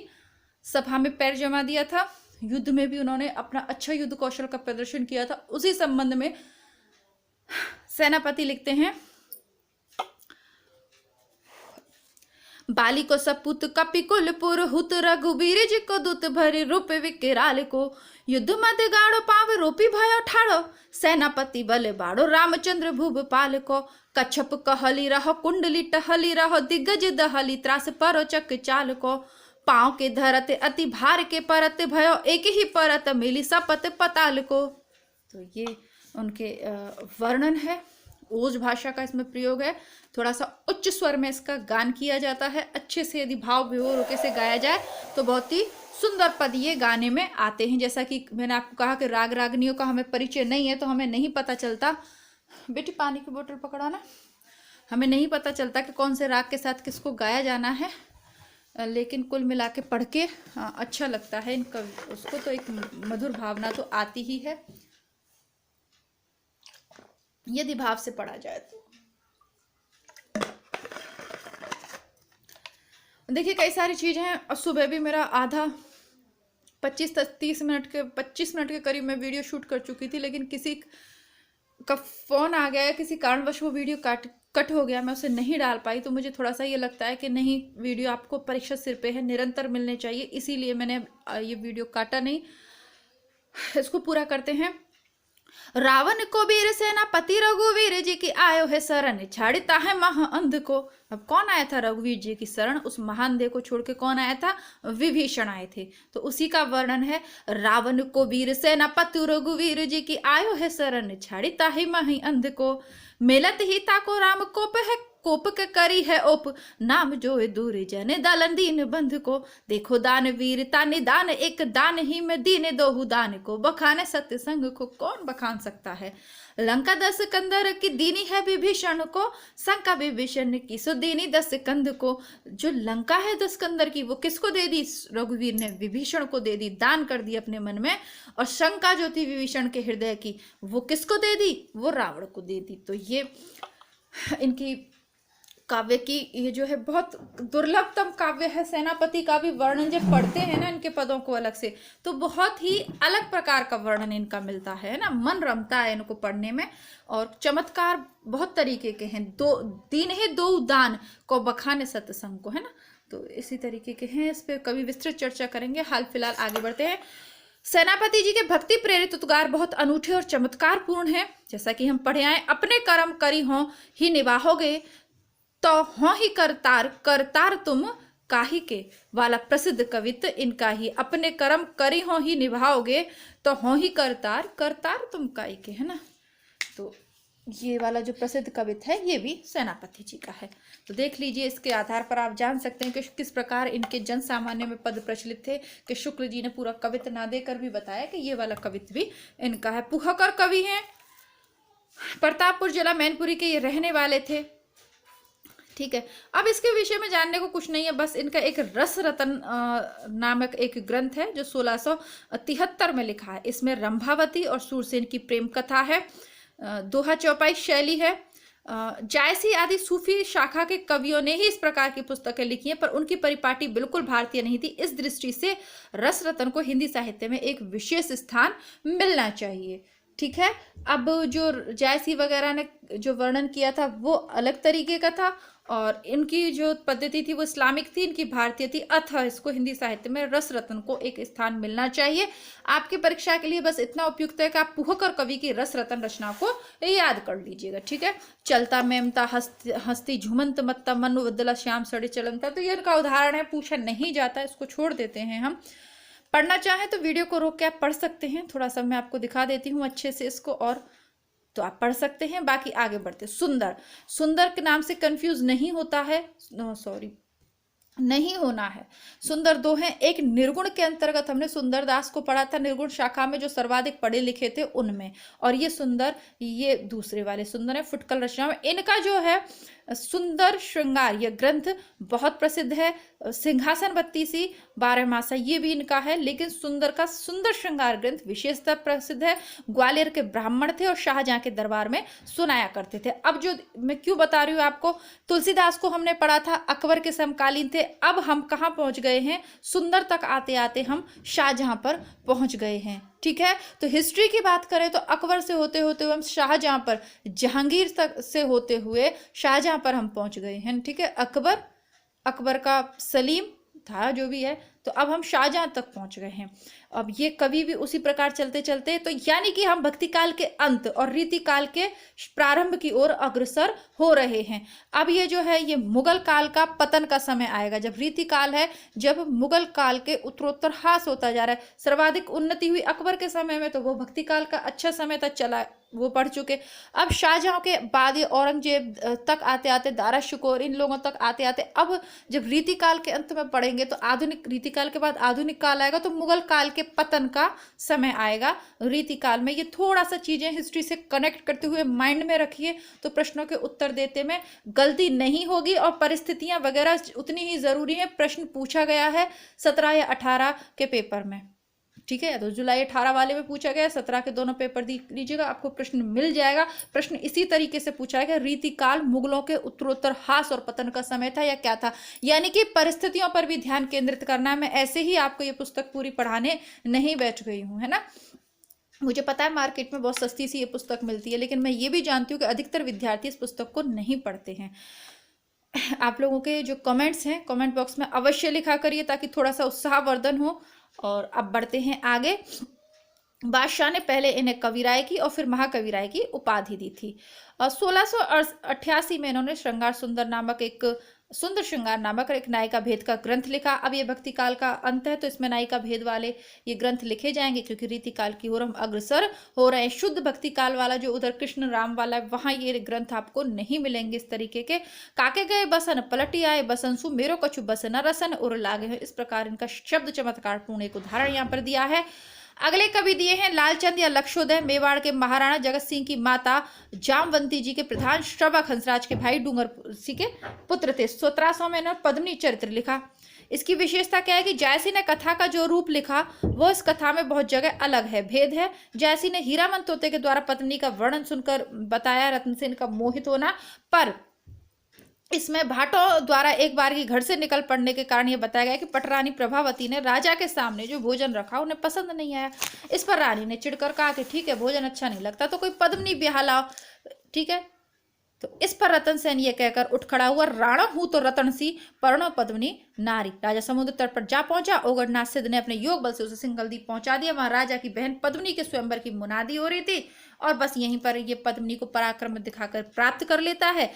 सभा में पैर जमा दिया था। युद्ध में भी उन्होंने अपना अच्छा युद्ध कौशल का प्रदर्शन किया था। उसी संबंध में सेनापति लिखते हैं, बाली को सपूत कपिकुल पुरहुत रघुबीर जी को दूत भरी रूप विकराल को, युद्ध मत गाड़ो पाव रोपी भयो ठाड़ो, सेनापति बले बाड़ो रामचंद्र भूपाल को। कच्छप कहली रहो कुंडली टहली रहो, दिग्गज दहली त्रास परोचक चाल को। पाँव के धरते अति भार के परत भयो, एक ही परत मिली सपत पताल को। तो ये उनके वर्णन है। ओज भाषा का इसमें प्रयोग है। थोड़ा सा उच्च स्वर में इसका गान किया जाता है। अच्छे से यदि भाव विभोर होकर से गाया जाए तो बहुत ही सुंदर पद ये गाने में आते हैं। जैसा कि मैंने आपको कहा कि राग रागनियों का हमें परिचय नहीं है, तो हमें नहीं पता चलता। बेटी पानी की बोतल पकड़ा ना। हमें नहीं पता चलता कि कौन से राग के साथ किसको गाया जाना है, लेकिन कुल मिला के पढ़ के अच्छा लगता है इनका। उसको तो एक मधुर भावना तो आती ही है यदि भाव से पढ़ा जाए तो। देखिए कई सारी चीजें हैं। और सुबह भी मेरा आधा 25 मिनट के करीब मैं वीडियो शूट कर चुकी थी, लेकिन किसी का फ़ोन आ गया, किसी कारणवश वो वीडियो कट हो गया, मैं उसे नहीं डाल पाई, तो मुझे थोड़ा सा ये लगता है कि नहीं, वीडियो आपको परीक्षा सिर पे है, निरंतर मिलने चाहिए, इसीलिए मैंने ये वीडियो काटा नहीं। इसको पूरा करते हैं। रावण को वीर सेनापति रघुवीर जी की आयो है शरण, छाड़ता है महाअंध को। अब कौन आया था रघुवीर जी की शरण? उस महाअंधे को छोड़ के कौन आया था? विभीषण आए थे। तो उसी का वर्णन है। रावण को वीर सेनापति रघुवीर जी की आयो है शरण, छाड़ता है महाअंध को। मिलत ही ताको राम कोप है, कोप के करी है ओप, नाम जो दूर जन दालन दीन बंध को। देखो दान वीरता निदान, एक दान ही में दीने दोहु दान को। बखाने सत्य संग को कौन बखान सकता है? लंका 10 कंदर की दीनी है विभीषण को, शंका विभीषण की सो दीनी 10 कंद को। जो लंका है 10 कंदर की, वो किसको दे दी? रघुवीर ने विभीषण को दे दी, दान कर दी अपने मन में। और शंका जो थी विभीषण के हृदय की, वो किसको दे दी? वो रावण को दे दी। तो ये इनकी काव्य की ये जो है बहुत दुर्लभतम काव्य है। सेनापति का भी वर्णन जब पढ़ते हैं ना इनके पदों को अलग से, तो बहुत ही अलग प्रकार का वर्णन इनका मिलता है ना, मन रमता है इनको पढ़ने में। और चमत्कार बहुत तरीके के हैं। दो दीन है दो दान को, बखाने सत्संग को, है ना। तो इसी तरीके के हैं, इस पर कभी विस्तृत चर्चा करेंगे। हाल फिलहाल आगे बढ़ते हैं। सेनापति जी के भक्ति प्रेरित उद्गार बहुत अनूठे और चमत्कार पूर्ण है। जैसा कि हम पढ़े आए, अपने कर्म करी हो ही निभाओगे, तो हो ही करतार, करतार तुम काहे के वाला प्रसिद्ध कवित इनका ही। अपने कर्म करी हो ही निभाओगे, तो हो ही करतार, करतार तुम काहे के, है ना। तो ये वाला जो प्रसिद्ध कवित है, ये भी सेनापति जी का है। तो देख लीजिए, इसके आधार पर आप जान सकते हैं कि किस प्रकार इनके जन सामान्य में पद प्रचलित थे। कि शुक्ल जी ने पूरा कवित ना देकर भी बताया कि ये वाला कवित भी इनका है। पुहकर कवि हैं, प्रतापपुर जिला मैनपुरी के ये रहने वाले थे। ठीक है, अब इसके विषय में जानने को कुछ नहीं है, बस इनका एक रस रतन नामक एक ग्रंथ है जो 1673 में लिखा है। इसमें रंभावती और सूरसेन की प्रेम कथा है। दोहा चौपाई शैली है। जायसी आदि सूफी शाखा के कवियों ने ही इस प्रकार की पुस्तकें लिखी हैं, पर उनकी परिपाटी बिल्कुल भारतीय नहीं थी। इस दृष्टि से रस रतन को हिंदी साहित्य में एक विशेष स्थान मिलना चाहिए। ठीक है, अब जो जायसी वगैरह ने जो वर्णन किया था वो अलग तरीके का था, और इनकी जो पद्धति थी वो इस्लामिक थी, इनकी भारतीय थी। अतः इसको हिंदी साहित्य में रस रत्न को एक स्थान मिलना चाहिए। आपकी परीक्षा के लिए बस इतना उपयुक्त है कि आप पुहकर कवि की रस रत्न रचना को याद कर लीजिएगा। ठीक है, चलता मेमता हस्ती झुमंत मत्ता मनु बदला श्याम सड़े चलमता, तो ये इनका उदाहरण है, पूछा नहीं जाता, इसको छोड़ देते हैं हम। पढ़ना चाहें तो वीडियो को रोक के आप पढ़ सकते हैं। थोड़ा सा मैं आपको दिखा देती हूँ अच्छे से इसको, और तो आप पढ़ सकते हैं। बाकी आगे बढ़ते। सुंदर, सुंदर के नाम से कंफ्यूज नहीं होता है, नहीं होना है। सुंदर दो हैं, एक निर्गुण के अंतर्गत हमने सुंदरदास को पढ़ा था, निर्गुण शाखा में जो सर्वाधिक पढ़े लिखे थे उनमें, और ये सुंदर ये दूसरे वाले सुंदर है फुटकल रचना में। इनका जो है सुंदर श्रृंगार यह ग्रंथ बहुत प्रसिद्ध है। सिंहासन बत्तीसी 12 मासा ये भी इनका है, लेकिन सुंदर का सुंदर श्रृंगार ग्रंथ विशेषतः प्रसिद्ध है। ग्वालियर के ब्राह्मण थे और शाहजहां के दरबार में सुनाया करते थे। अब जो मैं क्यों बता रही हूँ आपको, तुलसीदास को हमने पढ़ा था, अकबर के समकालीन थे। अब हम कहाँ पहुंच गए हैं? सुंदर तक आते आते हम शाहजहां पर पहुंच गए हैं। ठीक है, तो हिस्ट्री की बात करें तो अकबर से होते होते हम शाहजहां पर, जहांगीर तक से होते हुए शाहजहां पर हम पहुंच गए हैं। ठीक है, अकबर का सलीम था जो भी है, तो अब हम शाहजहां तक पहुंच गए हैं। अब ये कभी भी उसी प्रकार चलते चलते, तो यानी कि हम भक्ति काल के अंत और रीति काल के प्रारंभ की ओर अग्रसर हो रहे हैं। अब ये जो है ये मुगल काल का पतन का समय आएगा, जब रीति काल है, जब मुगल काल के उत्तरोत्तर ह्रास होता जा रहा है। सर्वाधिक उन्नति हुई अकबर के समय में, तो वो भक्ति काल का अच्छा समय तक चला, वो पढ़ चुके। अब शाहजहां के बाद ये औरंगजेब तक आते आते, दारा शुकोर, इन लोगों तक आते आते, अब जब रीति काल के अंत में पढ़ेंगे तो आधुनिक, रीति काल के बाद आधुनिक काल आएगा, तो मुगल काल के पतन का समय आएगा रीति काल में। ये थोड़ा सा चीजें हिस्ट्री से कनेक्ट करते हुए माइंड में रखिए, तो प्रश्नों के उत्तर देते में गलती नहीं होगी। और परिस्थितियां वगैरह उतनी ही जरूरी है। प्रश्न पूछा गया है 17 या 18 के पेपर में। ठीक है, तो जुलाई 18 वाले में पूछा गया, 17 के दोनों पेपर देख लीजिएगा, आपको प्रश्न मिल जाएगा। प्रश्न इसी तरीके से पूछा गया, रीति काल मुगलों के उत्तरोत्तर ह्रास और पतन का समय था या क्या था। यानी कि परिस्थितियों पर भी ध्यान केंद्रित करना है। मैं ऐसे ही आपको ये पुस्तक पूरी पढ़ाने नहीं बैठ गई हूँ, है ना। मुझे पता है मार्केट में बहुत सस्ती सी ये पुस्तक मिलती है, लेकिन मैं ये भी जानती हूँ कि अधिकतर विद्यार्थी इस पुस्तक को नहीं पढ़ते हैं। आप लोगों के जो कमेंट्स हैं कमेंट बॉक्स में अवश्य लिखा करिए ताकि थोड़ा सा उत्साहवर्धन हो। और अब बढ़ते हैं आगे। बादशाह ने पहले इन्हें कविराय की और फिर महाकविराय की उपाधि दी थी। 1688 में इन्होंने श्रृंगार सुंदर नामक एक सुंदर श्रृंगार नामक एक नायिका भेद का ग्रंथ लिखा। अब ये भक्ति काल का अंत है तो इसमें नायिका भेद वाले ये ग्रंथ लिखे जाएंगे, क्योंकि रीति काल की ओर हम अग्रसर हो रहे हैं। शुद्ध भक्ति काल वाला जो उधर कृष्ण राम वाला है वहां ये ग्रंथ आपको नहीं मिलेंगे इस तरीके के। काके गए बसन पलटी आए बसंसु मेरो कछु बसन रसन उर लागे हैं, इस प्रकार इनका शब्द चमत्कार पूर्ण एक उदाहरण यहाँ पर दिया है। अगले कवि दिए हैं लालचंद या लक्षोदय, मेवाड़ के महाराणा जगत सिंह की माता जामवंती जी के प्रधान श्रवक हंसराज के भाई डूंगर सिंह के पुत्र थे। 1700 में इन्होंने पद्मिनी चरित्र लिखा। इसकी विशेषता क्या है कि जायसी ने कथा का जो रूप लिखा वो इस कथा में बहुत जगह अलग है, भेद है। जायसी ने हीरामन तोते के द्वारा पत्नी का वर्णन सुनकर बताया रत्न सेन का मोहित होना, पर इसमें भाटों द्वारा एक बार की घर से निकल पड़ने के कारण यह बताया गया कि पटरानी प्रभावती ने राजा के सामने जो भोजन रखा उन्हें पसंद नहीं आया। इस पर रानी ने चिढ़कर कहा कि ठीक है भोजन अच्छा नहीं लगता तो कोई पद्मिनी ब्याह लाओ, ठीक है। तो इस पर रतन सेन ये कहकर उठ खड़ा हुआ, राणा हूं तो रतन सी पर्णो पद्मिनी नारी। राजा समुद्र तट पर जा पहुंचा। ओगढ़नाथ सिद्ध ने अपने योग बल से उसे सिंगलदीप पहुंचा दिया। वहां राजा की बहन पद्मिनी के स्वयंवर की मुनादी हो रही थी और बस यहीं पर ये पद्मिनी को पराक्रम दिखाकर प्राप्त कर लेता है।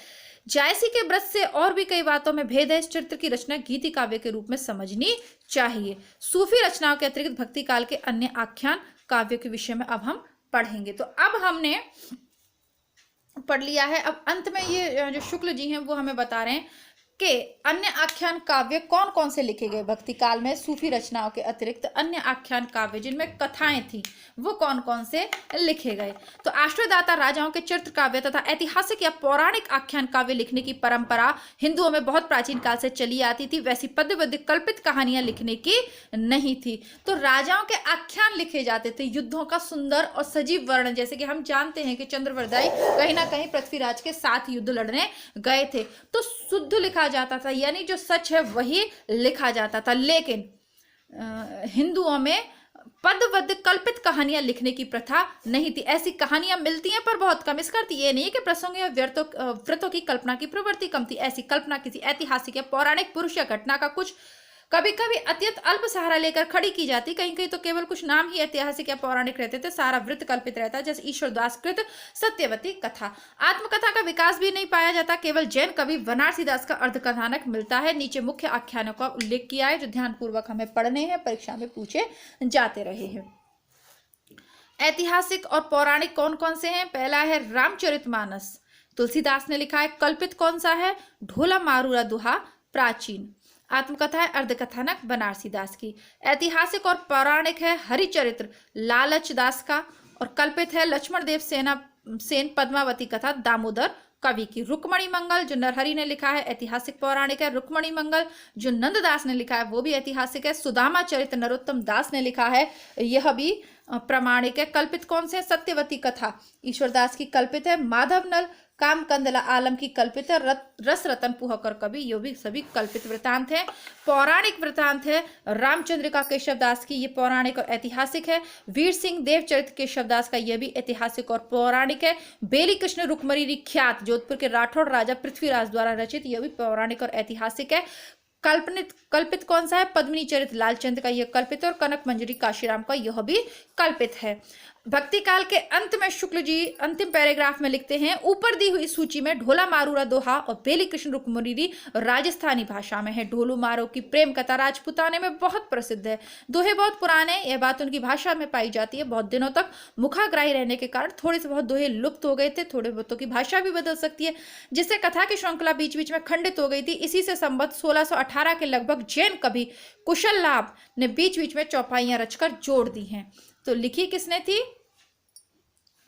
जायसी के व्रत से और भी कई बातों में भेद है। इस चरित्र की रचना गीति काव्य के रूप में समझनी चाहिए। सूफी रचनाओं के अतिरिक्त भक्ति काल के अन्य आख्यान काव्य के विषय में अब हम पढ़ेंगे। तो अब हमने पढ़ लिया है। अब अंत में ये जो शुक्ल जी हैं वो हमें बता रहे हैं कि अन्य आख्यान काव्य कौन कौन से लिखे गए भक्ति काल में। सूफी रचनाओं के अतिरिक्त अन्य आख्यान काव्य जिनमें कथाएं थी वो कौन कौन से लिखे गए। तो आश्रयदाता राजाओं के चरित्र काव्य तथा ऐतिहासिक या पौराणिक आख्यान काव्य लिखने की परंपरा हिंदुओं में बहुत प्राचीन काल से चली आती थी। वैसी पद्य कल्पित कहानियां लिखने की नहीं थी। तो राजाओं के आख्यान लिखे जाते थे, युद्धों का सुंदर और सजीव वर्णन। जैसे कि हम जानते हैं कि चंद्रवरदाई कहीं ना कहीं पृथ्वीराज के साथ युद्ध लड़ने गए थे, तो शुद्ध लिखा जाता था, यानी जो सच है वही लिखा जाता था। लेकिन हिंदुओं में पदवद कल्पित कहानियां लिखने की प्रथा नहीं थी। ऐसी कहानियां मिलती हैं पर बहुत कम। इसका अर्थ ये नहीं है कि प्रसंग या व्रतों की कल्पना की प्रवृत्ति कम थी। ऐसी कल्पना किसी ऐतिहासिक या पौराणिक पुरुष या घटना का कुछ कभी कभी अत्यंत अल्प सहारा लेकर खड़ी की जाती। कहीं कहीं तो केवल कुछ नाम ही ऐतिहासिक या पौराणिक रहते थे, सारा वृत्त कल्पित रहता, जैसे ईश्वरदास कृत सत्यवती कथा। आत्मकथा का विकास भी नहीं पाया जाता। केवल जैन कवि बनारसीदास का अर्धकथानक मिलता है। नीचे मुख्य आख्यानों का उल्लेख किया है जो ध्यानपूर्वक हमें पढ़ने हैं, परीक्षा में पूछे जाते रहे हैं। ऐतिहासिक और पौराणिक कौन कौन से हैं? पहला है रामचरितमानस, तुलसीदास ने लिखा है। कल्पित कौन सा है? ढोला मारूरा दुहा, प्राचीन। आत्मकथा है अर्धकथानक बनारसीदास की। ऐतिहासिक और पौराणिक है हरिचरित्र लालच दास का, और कल्पित है लक्ष्मण देव सेन पद्मावती कथा दामोदर कवि की। रुक्मणी मंगल जो नरहरि ने लिखा है ऐतिहासिक पौराणिक है। रुक्मणी मंगल जो नंददास ने लिखा है वो भी ऐतिहासिक है। सुदामा चरित्र नरोत्तम दास ने लिखा है, यह भी प्रामाणिक है। कल्पित कौन से? सत्यवती कथा ईश्वरदास की कल्पित है। माधव नल काम कंदला आलम की कल्पित है। रस रतन पुहकर कवि, ये भी सभी कल्पित वृतांत है। पौराणिक वृतांत है रामचंद्रिका केशवदास की, ये पौराणिक और ऐतिहासिक है। वीर सिंह देवचरित केशवदास का, यह भी ऐतिहासिक और पौराणिक है। बेली कृष्ण रुक्मणी ख्यात जोधपुर के राठौड़ राजा पृथ्वीराज द्वारा रचित, यह भी पौराणिक और ऐतिहासिक है। कल्पित कौन सा है? पद्मिनी चरित लालचंद का, यह कल्पित, और कनक मंजरी काशीराम का, यह भी कल्पित है। भक्ति काल के अंत में शुक्ल जी अंतिम पैराग्राफ में लिखते हैं, ऊपर दी हुई सूची में ढोला मारूरा दोहा और बेली कृष्ण रुक्मणी राजस्थानी भाषा में है। ढोलू मारो की प्रेम कथा राजपुताने में बहुत प्रसिद्ध है। दोहे बहुत पुराने, यह बात उनकी भाषा में पाई जाती है। बहुत दिनों तक मुखाग्राही रहने के कारण थोड़े से बहुत दोहे लुप्त हो गए थे। थोड़े बहुतों की भाषा भी बदल सकती है, जिससे कथा की श्रृंखला बीच बीच में खंडित हो गई थी। इसी से संबत 1618 के लगभग जैन कवि कुशल लाभ ने बीच बीच में चौपाइयां रचकर जोड़ दी हैं। तो लिखी किसने थी?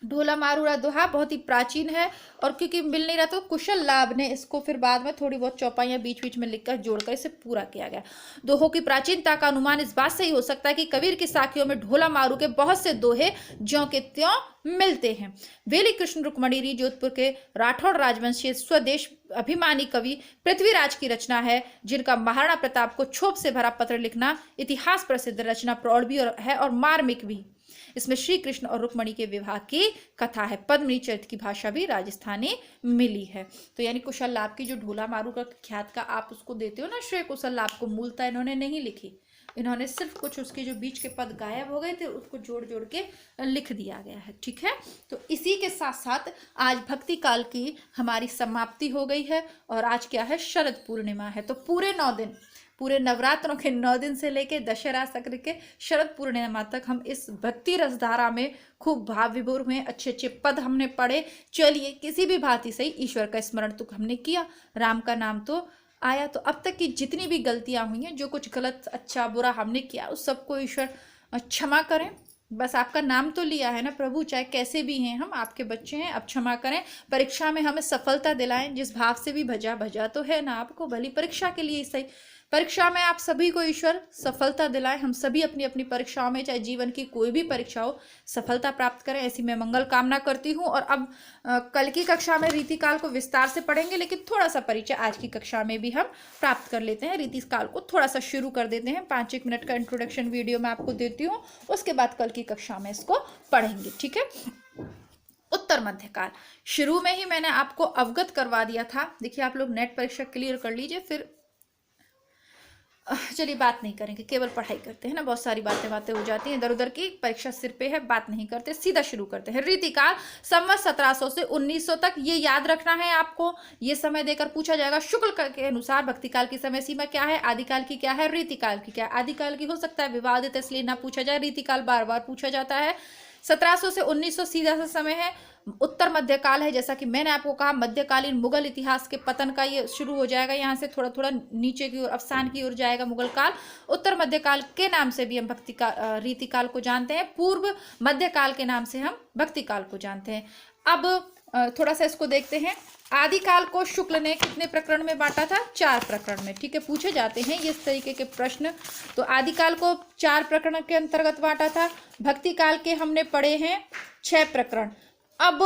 ढोला मारूरा दोहा बहुत ही प्राचीन है, और क्योंकि मिल नहीं रहा तो कुशल लाभ ने इसको फिर बाद में थोड़ी बहुत चौपाइयां बीच बीच में लिखकर जोड़कर इसे पूरा किया गया। दोहों की प्राचीनता का अनुमान इस बात से ही हो सकता है कि कबीर की साखियों में ढोला मारू के बहुत से दोहे ज्यों के त्यों मिलते हैं। बेली कृष्ण रुक्मणी जोधपुर के राठौड़ राजवंशीय स्वदेश अभिमानी कवि पृथ्वीराज की रचना है, जिनका महाराणा प्रताप को क्षोभ से भरा पत्र लिखना इतिहास प्रसिद्ध रचना प्रौढ़ भी है और मार्मिक भी। इसमें श्री कृष्ण और रुक्मणी के विवाह की कथा है। पद्मिनी चरित्र की भाषा भी राजस्थानी मिली है। तो यानी कुशल लाभ की जो ढोला मारू का ख्यात का आप उसको देते हो ना श्रेय, कुशल लाभ को मूलतः इन्होंने नहीं लिखी, इन्होंने सिर्फ कुछ उसके जो बीच के पद गायब हो गए थे उसको जोड़ जोड़ के लिख दिया गया है। ठीक है, तो इसी के साथ साथ आज भक्ति काल की हमारी समाप्ति हो गई है और आज क्या है, शरद पूर्णिमा है। तो पूरे 9 दिन, पूरे नवरात्रों के 9 दिन से लेके दशहरा सक्र के शरद पूर्णिमा तक हम इस भक्ति रसधारा में खूब भाव विभोर हुए, अच्छे अच्छे पद हमने पढ़े। चलिए किसी भी भांति से ईश्वर का स्मरण तो हमने किया, राम का नाम तो आया। तो अब तक की जितनी भी गलतियां हुई हैं, जो कुछ गलत अच्छा बुरा हमने किया, उस सबको ईश्वर क्षमा करें। बस आपका नाम तो लिया है ना प्रभु, चाहे कैसे भी हैं हम आपके बच्चे हैं, अब क्षमा करें। परीक्षा में हमें सफलता दिलाएं, जिस भाव से भी भजा तो है ना आपको, भली परीक्षा के लिए सही, परीक्षा में आप सभी को ईश्वर सफलता दिलाए। हम सभी अपनी अपनी परीक्षाओं में, चाहे जीवन की कोई भी परीक्षा हो, सफलता प्राप्त करें, ऐसी मैं मंगल कामना करती हूँ। और अब कल की कक्षा में रीतिकाल को विस्तार से पढ़ेंगे, लेकिन थोड़ा सा परिचय आज की कक्षा में भी हम प्राप्त कर लेते हैं। रीतिकाल को थोड़ा सा शुरू कर देते हैं, 5-1 मिनट का इंट्रोडक्शन वीडियो मैं आपको देती हूँ, उसके बाद कल की कक्षा में इसको पढ़ेंगे। ठीक है, उत्तर मध्यकाल शुरू में ही मैंने आपको अवगत करवा दिया था। देखिए आप लोग नेट परीक्षा क्लियर कर लीजिए, फिर चलिए बात नहीं करेंगे, केवल पढ़ाई करते हैं ना, बहुत सारी बातें हो जाती हैं इधर उधर की, परीक्षा सिर पे है, बात नहीं करते, सीधा शुरू करते हैं। रीतिकाल संवत 1700 से 1900 तक, ये याद रखना है आपको, ये समय देकर पूछा जाएगा। शुक्ल के अनुसार भक्तिकाल की समय सीमा क्या है, आदिकाल की क्या है, रीतिकाल की क्या है। आदिकाल की हो सकता है विवादित इसलिए ना पूछा जाए, रीतिकाल बार बार पूछा जाता है। 1700 से 1900 सीधा सा समय है। उत्तर मध्यकाल है, जैसा कि मैंने आपको कहा, मध्यकालीन मुगल इतिहास के पतन का ये शुरू हो जाएगा, यहाँ से थोड़ा थोड़ा नीचे की ओर, अवसान की ओर जाएगा मुगल काल। उत्तर मध्यकाल के नाम से भी हम भक्ति का रीतिकाल को जानते हैं, पूर्व मध्यकाल के नाम से हम भक्ति काल को जानते हैं। अब थोड़ा सा इसको देखते हैं। आदिकाल को शुक्ल ने कितने प्रकरण में बांटा था, 4 प्रकरण में। ठीक है, पूछे जाते हैं इस तरीके के प्रश्न। तो आदिकाल को 4 प्रकरण के अंतर्गत बांटा था। भक्ति काल के हमने पढ़े हैं 6 प्रकरण। अब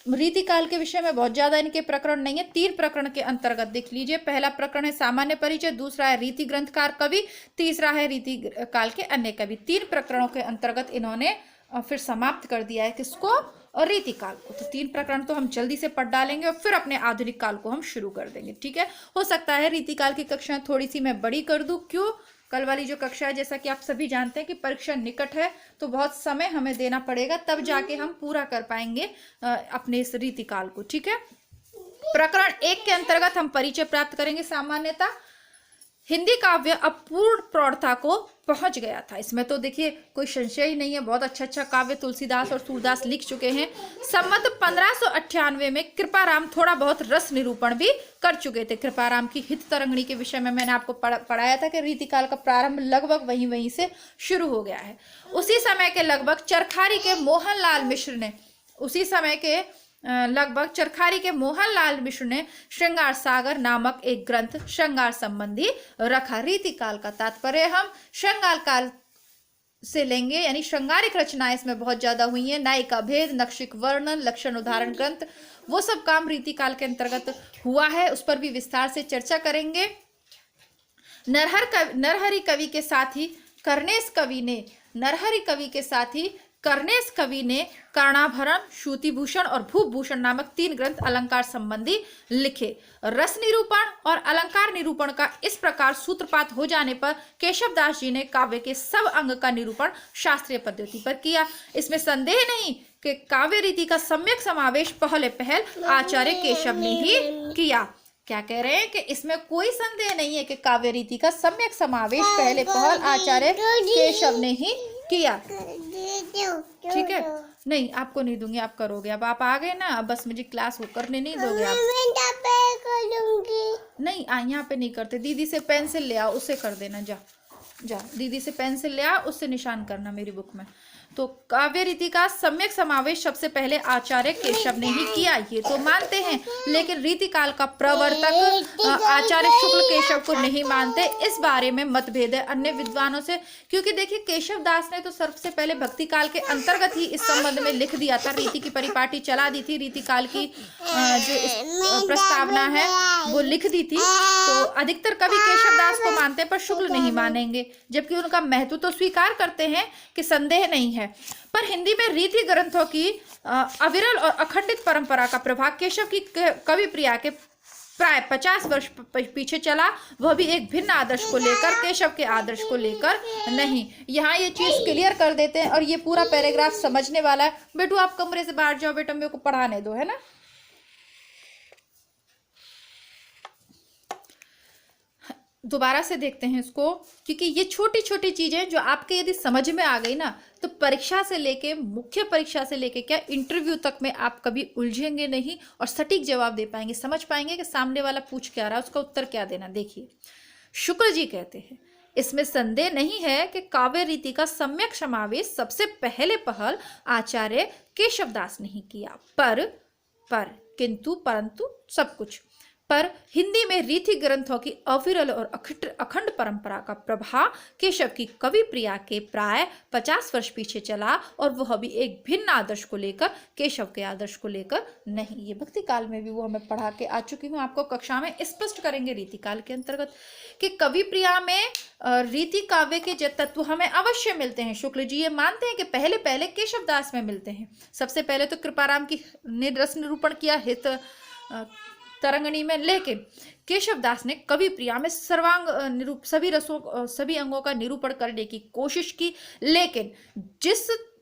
रीतिकाल के विषय में बहुत ज्यादा इनके प्रकरण नहीं है, 3 प्रकरण के अंतर्गत देख लीजिए। पहला प्रकरण है सामान्य परिचय, दूसरा है रीति ग्रंथकार कवि, तीसरा है रीति काल के अन्य कवि। 3 प्रकरणों के अंतर्गत इन्होंने फिर समाप्त कर दिया है किसको, और रीतिकाल को। तो 3 प्रकरण तो हम जल्दी से पढ़ डालेंगे और फिर अपने आधुनिक काल को हम शुरू कर देंगे। ठीक है, हो सकता है रीतिकाल की कक्षाएं थोड़ी सी मैं बड़ी कर दूं। क्यों, कल वाली जो कक्षा है, जैसा कि आप सभी जानते हैं कि परीक्षा निकट है, तो बहुत समय हमें देना पड़ेगा, तब जाके हम पूरा कर पाएंगे अपने इस रीतिकाल को। ठीक है, प्रकरण 1 के अंतर्गत हम परिचय प्राप्त करेंगे। सामान्यता हिंदी काव्य अपूर्ण प्रौढ़ता को पहुंच गया था, इसमें तो देखिए कोई संशय ही नहीं है। बहुत अच्छा काव्य तुलसीदास और सूरदास लिख चुके हैं। संवत 1598 में कृपाराम थोड़ा बहुत रस निरूपण भी कर चुके थे। कृपाराम की हित तरंगिणी के विषय में मैंने आपको पढ़ाया था कि रीतिकाल का प्रारंभ लगभग वहीं से शुरू हो गया है। उसी समय के लगभग चरखारी के मोहनलाल मिश्र ने, उसी समय के लगभग चरखारी के मोहनलाल मिश्र ने श्रृंगार सागर नामक एक ग्रंथ श्रृंगार संबंधी रखा। रीतिकाल का तात्पर्य हम श्रृंगार काल से लेंगे, यानी श्रृंगारिक रचनाएं इसमें बहुत ज्यादा हुई हैं। नायिका भेद, नक्षिक वर्णन, लक्षण उदाहरण ग्रंथ, वो सब काम रीतिकाल के अंतर्गत हुआ है, उस पर भी विस्तार से चर्चा करेंगे। नरहरि कवि के साथ ही कर्णेश कवि ने, नरहरि कवि के साथ ही कर्णेश कवि ने कर्णाभरण, श्रुतिभूषण और भूभूषण नामक 3 ग्रंथ अलंकार संबंधी लिखे। रस निरूपण और अलंकार निरूपण का इस प्रकार सूत्रपात हो जाने पर केशवदास जी ने काव्य के सब अंग का निरूपण शास्त्रीय पद्धति पर किया। इसमें संदेह नहीं कि काव्य रीति का सम्यक समावेश पहल आचार्य केशव ने ही किया। क्या कह रहे हैं कि इसमें कोई संदेह नहीं है कि काव्य रीति का सम्यक समावेश पहल आचार्य केशव ने ही किया। ठीक है, नहीं आपको नहीं दूंगी, आप करोगे। अब आप आ गए ना, अब बस मुझे क्लास को करने नहीं दोगे आप। नहीं यहाँ पे नहीं करते, दीदी से पेंसिल ले आओ, उससे कर देना। जा दीदी से पेंसिल ले आओ, उससे निशान करना मेरी बुक में। तो काव्य रीति का सम्यक समावेश सबसे पहले आचार्य केशव ने ही किया, ये तो मानते हैं, लेकिन रीतिकाल का प्रवर्तक आचार्य शुक्ल केशव को नहीं मानते। इस बारे में मतभेद है अन्य विद्वानों से, क्योंकि देखिए केशव दास ने तो सबसे पहले भक्ति काल के अंतर्गत ही इस संबंध में लिख दिया था, रीति की परिपाटी चला दी थी। रीतिकाल की जो प्रस्तावना है वो लिख दी थी। तो अधिकतर कवि केशवदास को मानते हैं पर शुक्ल नहीं मानेंगे, जबकि उनका महत्व तो स्वीकार करते हैं कि संदेह नहीं है। पर हिंदी में रीति ग्रंथों की अविरल और अखंडित परंपरा का प्रभाव केशव की कवि प्रिया के प्राय 50 वर्ष पीछे चला, वह भी एक भिन्न आदर्श को लेकर, केशव के आदर्श को लेकर नहीं। यहाँ ये चीज क्लियर कर देते हैं और ये पूरा पैराग्राफ समझने वाला है। बेटू आप कमरे से बाहर जाओ, बेटा मेरे को पढ़ाने दो, है ना। दोबारा से देखते हैं इसको, क्योंकि ये छोटी छोटी चीजें जो आपके यदि समझ में आ गई ना, तो परीक्षा से लेके, मुख्य परीक्षा से लेके क्या इंटरव्यू तक में आप कभी उलझेंगे नहीं और सटीक जवाब दे पाएंगे, समझ पाएंगे कि सामने वाला पूछ क्या रहा है, उसका उत्तर क्या देना। देखिए शुक्ल जी कहते हैं, इसमें संदेह नहीं है कि काव्य रीति का सम्यक समावेश सबसे पहले पहल आचार्य केशवदास ने ही किया, पर किंतु परंतु सब कुछ पर हिंदी में रीति ग्रंथों की अविरल और अखंड परंपरा का प्रभाव केशव की कवि प्रिया के प्राय 50 वर्ष पीछे चला, और वह भी एक भिन्न आदर्श को लेकर, केशव के आदर्श को लेकर नहीं। ये भक्ति काल में भी वो हमें पढ़ा के आ चुकी हूँ, आपको कक्षा में स्पष्ट करेंगे रीति काल के अंतर्गत कि कवि प्रिया में रीति काव्य के जो तत्व हमें अवश्य मिलते हैं। शुक्ल जी ये मानते हैं कि पहले पहले केशवदास में मिलते हैं। सबसे पहले तो कृपाराम की रस निरूपण किया हित तरंगणी में, लेकिन केशवदास ने कवि प्रिया में सर्वांग सभी रसों, सभी अंगों का निरूपण करने की कोशिश की। लेकिन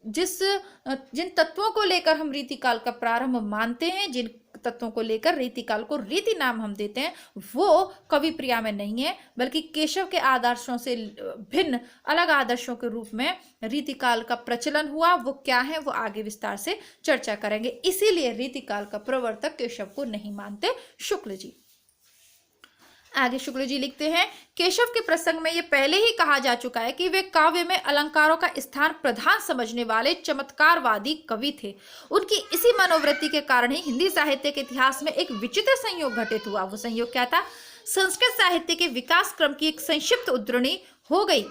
जिन तत्वों को लेकर हम रीतिकाल का प्रारंभ मानते हैं, जिन तत्वों को लेकर रीतिकाल को रीति नाम हम देते हैं, वो कवि प्रिया में नहीं है, बल्कि केशव के आदर्शों से भिन्न अलग आदर्शों के रूप में रीतिकाल का प्रचलन हुआ। वो क्या है वो आगे विस्तार से चर्चा करेंगे। इसीलिए रीतिकाल का प्रवर्तक केशव को नहीं मानते शुक्ल जी। आगे शुक्ल जी लिखते हैं, केशव के प्रसंग में यह पहले ही कहा जा चुका है कि वे काव्य में अलंकारों का स्थान प्रधान समझने वाले चमत्कारवादी कवि थे। उनकी इसी मनोवृत्ति के कारण ही हिंदी साहित्य के इतिहास में एक विचित्र संयोग घटित हुआ। वो संयोग क्या था? संस्कृत साहित्य के विकास क्रम की एक संक्षिप्त उद्धरणी हो गई।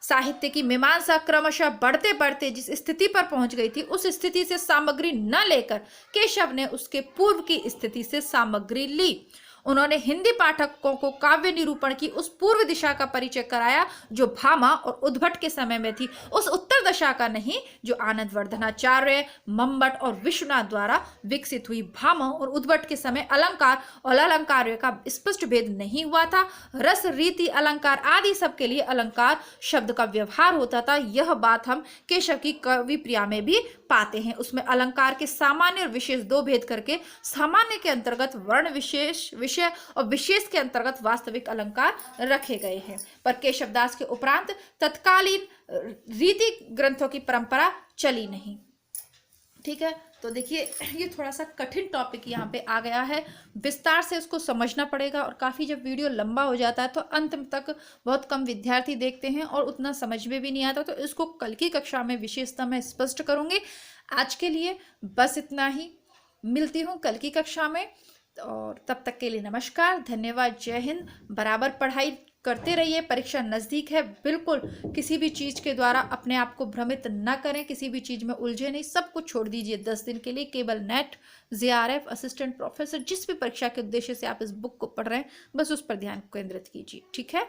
साहित्य की मीमांसा क्रमशः बढ़ते बढ़ते जिस स्थिति पर पहुंच गई थी, उस स्थिति से सामग्री न लेकर केशव ने उसके पूर्व की स्थिति से सामग्री ली। उन्होंने हिंदी पाठकों को काव्य निरूपण की उस पूर्व दिशा का परिचय कराया जो भामा और उद्भट के समय में थी, उस उत्तर दशा का नहीं जो आनंद वर्धनाचार्य, मंबट और विश्वनाथ द्वारा विकसित हुई। भामा और उद्भट के समय अलंकार और अलंकार्य का स्पष्ट भेद नहीं हुआ था। रस, रीति, अलंकार आदि सबके लिए अलंकार शब्द का व्यवहार होता था। यह बात हम केशव की कवि प्रिया में भी पाते हैं। उसमें अलंकार के सामान्य और विशेष दो भेद करके सामान्य के अंतर्गत वर्ण विशेष विषय और विशेष के अंतर्गत वास्तविक अलंकार रखे गए हैं। पर केशवदास के उपरांत तत्कालीन रीति ग्रंथों की परंपरा चली नहीं। ठीक है, तो देखिए ये थोड़ा सा कठिन टॉपिक यहाँ पे आ गया है, विस्तार से इसको समझना पड़ेगा। और काफ़ी जब वीडियो लंबा हो जाता है तो अंत तक बहुत कम विद्यार्थी देखते हैं और उतना समझ में भी नहीं आता, तो इसको कल की कक्षा में विशेषता मैं स्पष्ट करूँगी। आज के लिए बस इतना ही, मिलती हूँ कल की कक्षा में, और तब तक के लिए नमस्कार, धन्यवाद, जय हिंद। बराबर पढ़ाई करते रहिए, परीक्षा नज़दीक है। बिल्कुल किसी भी चीज़ के द्वारा अपने आप को भ्रमित न करें, किसी भी चीज़ में उलझे नहीं, सब कुछ छोड़ दीजिए 10 दिन के लिए। केवल नेट, JRF, असिस्टेंट प्रोफेसर, जिस भी परीक्षा के उद्देश्य से आप इस बुक को पढ़ रहे हैं, बस उस पर ध्यान केंद्रित कीजिए। ठीक है।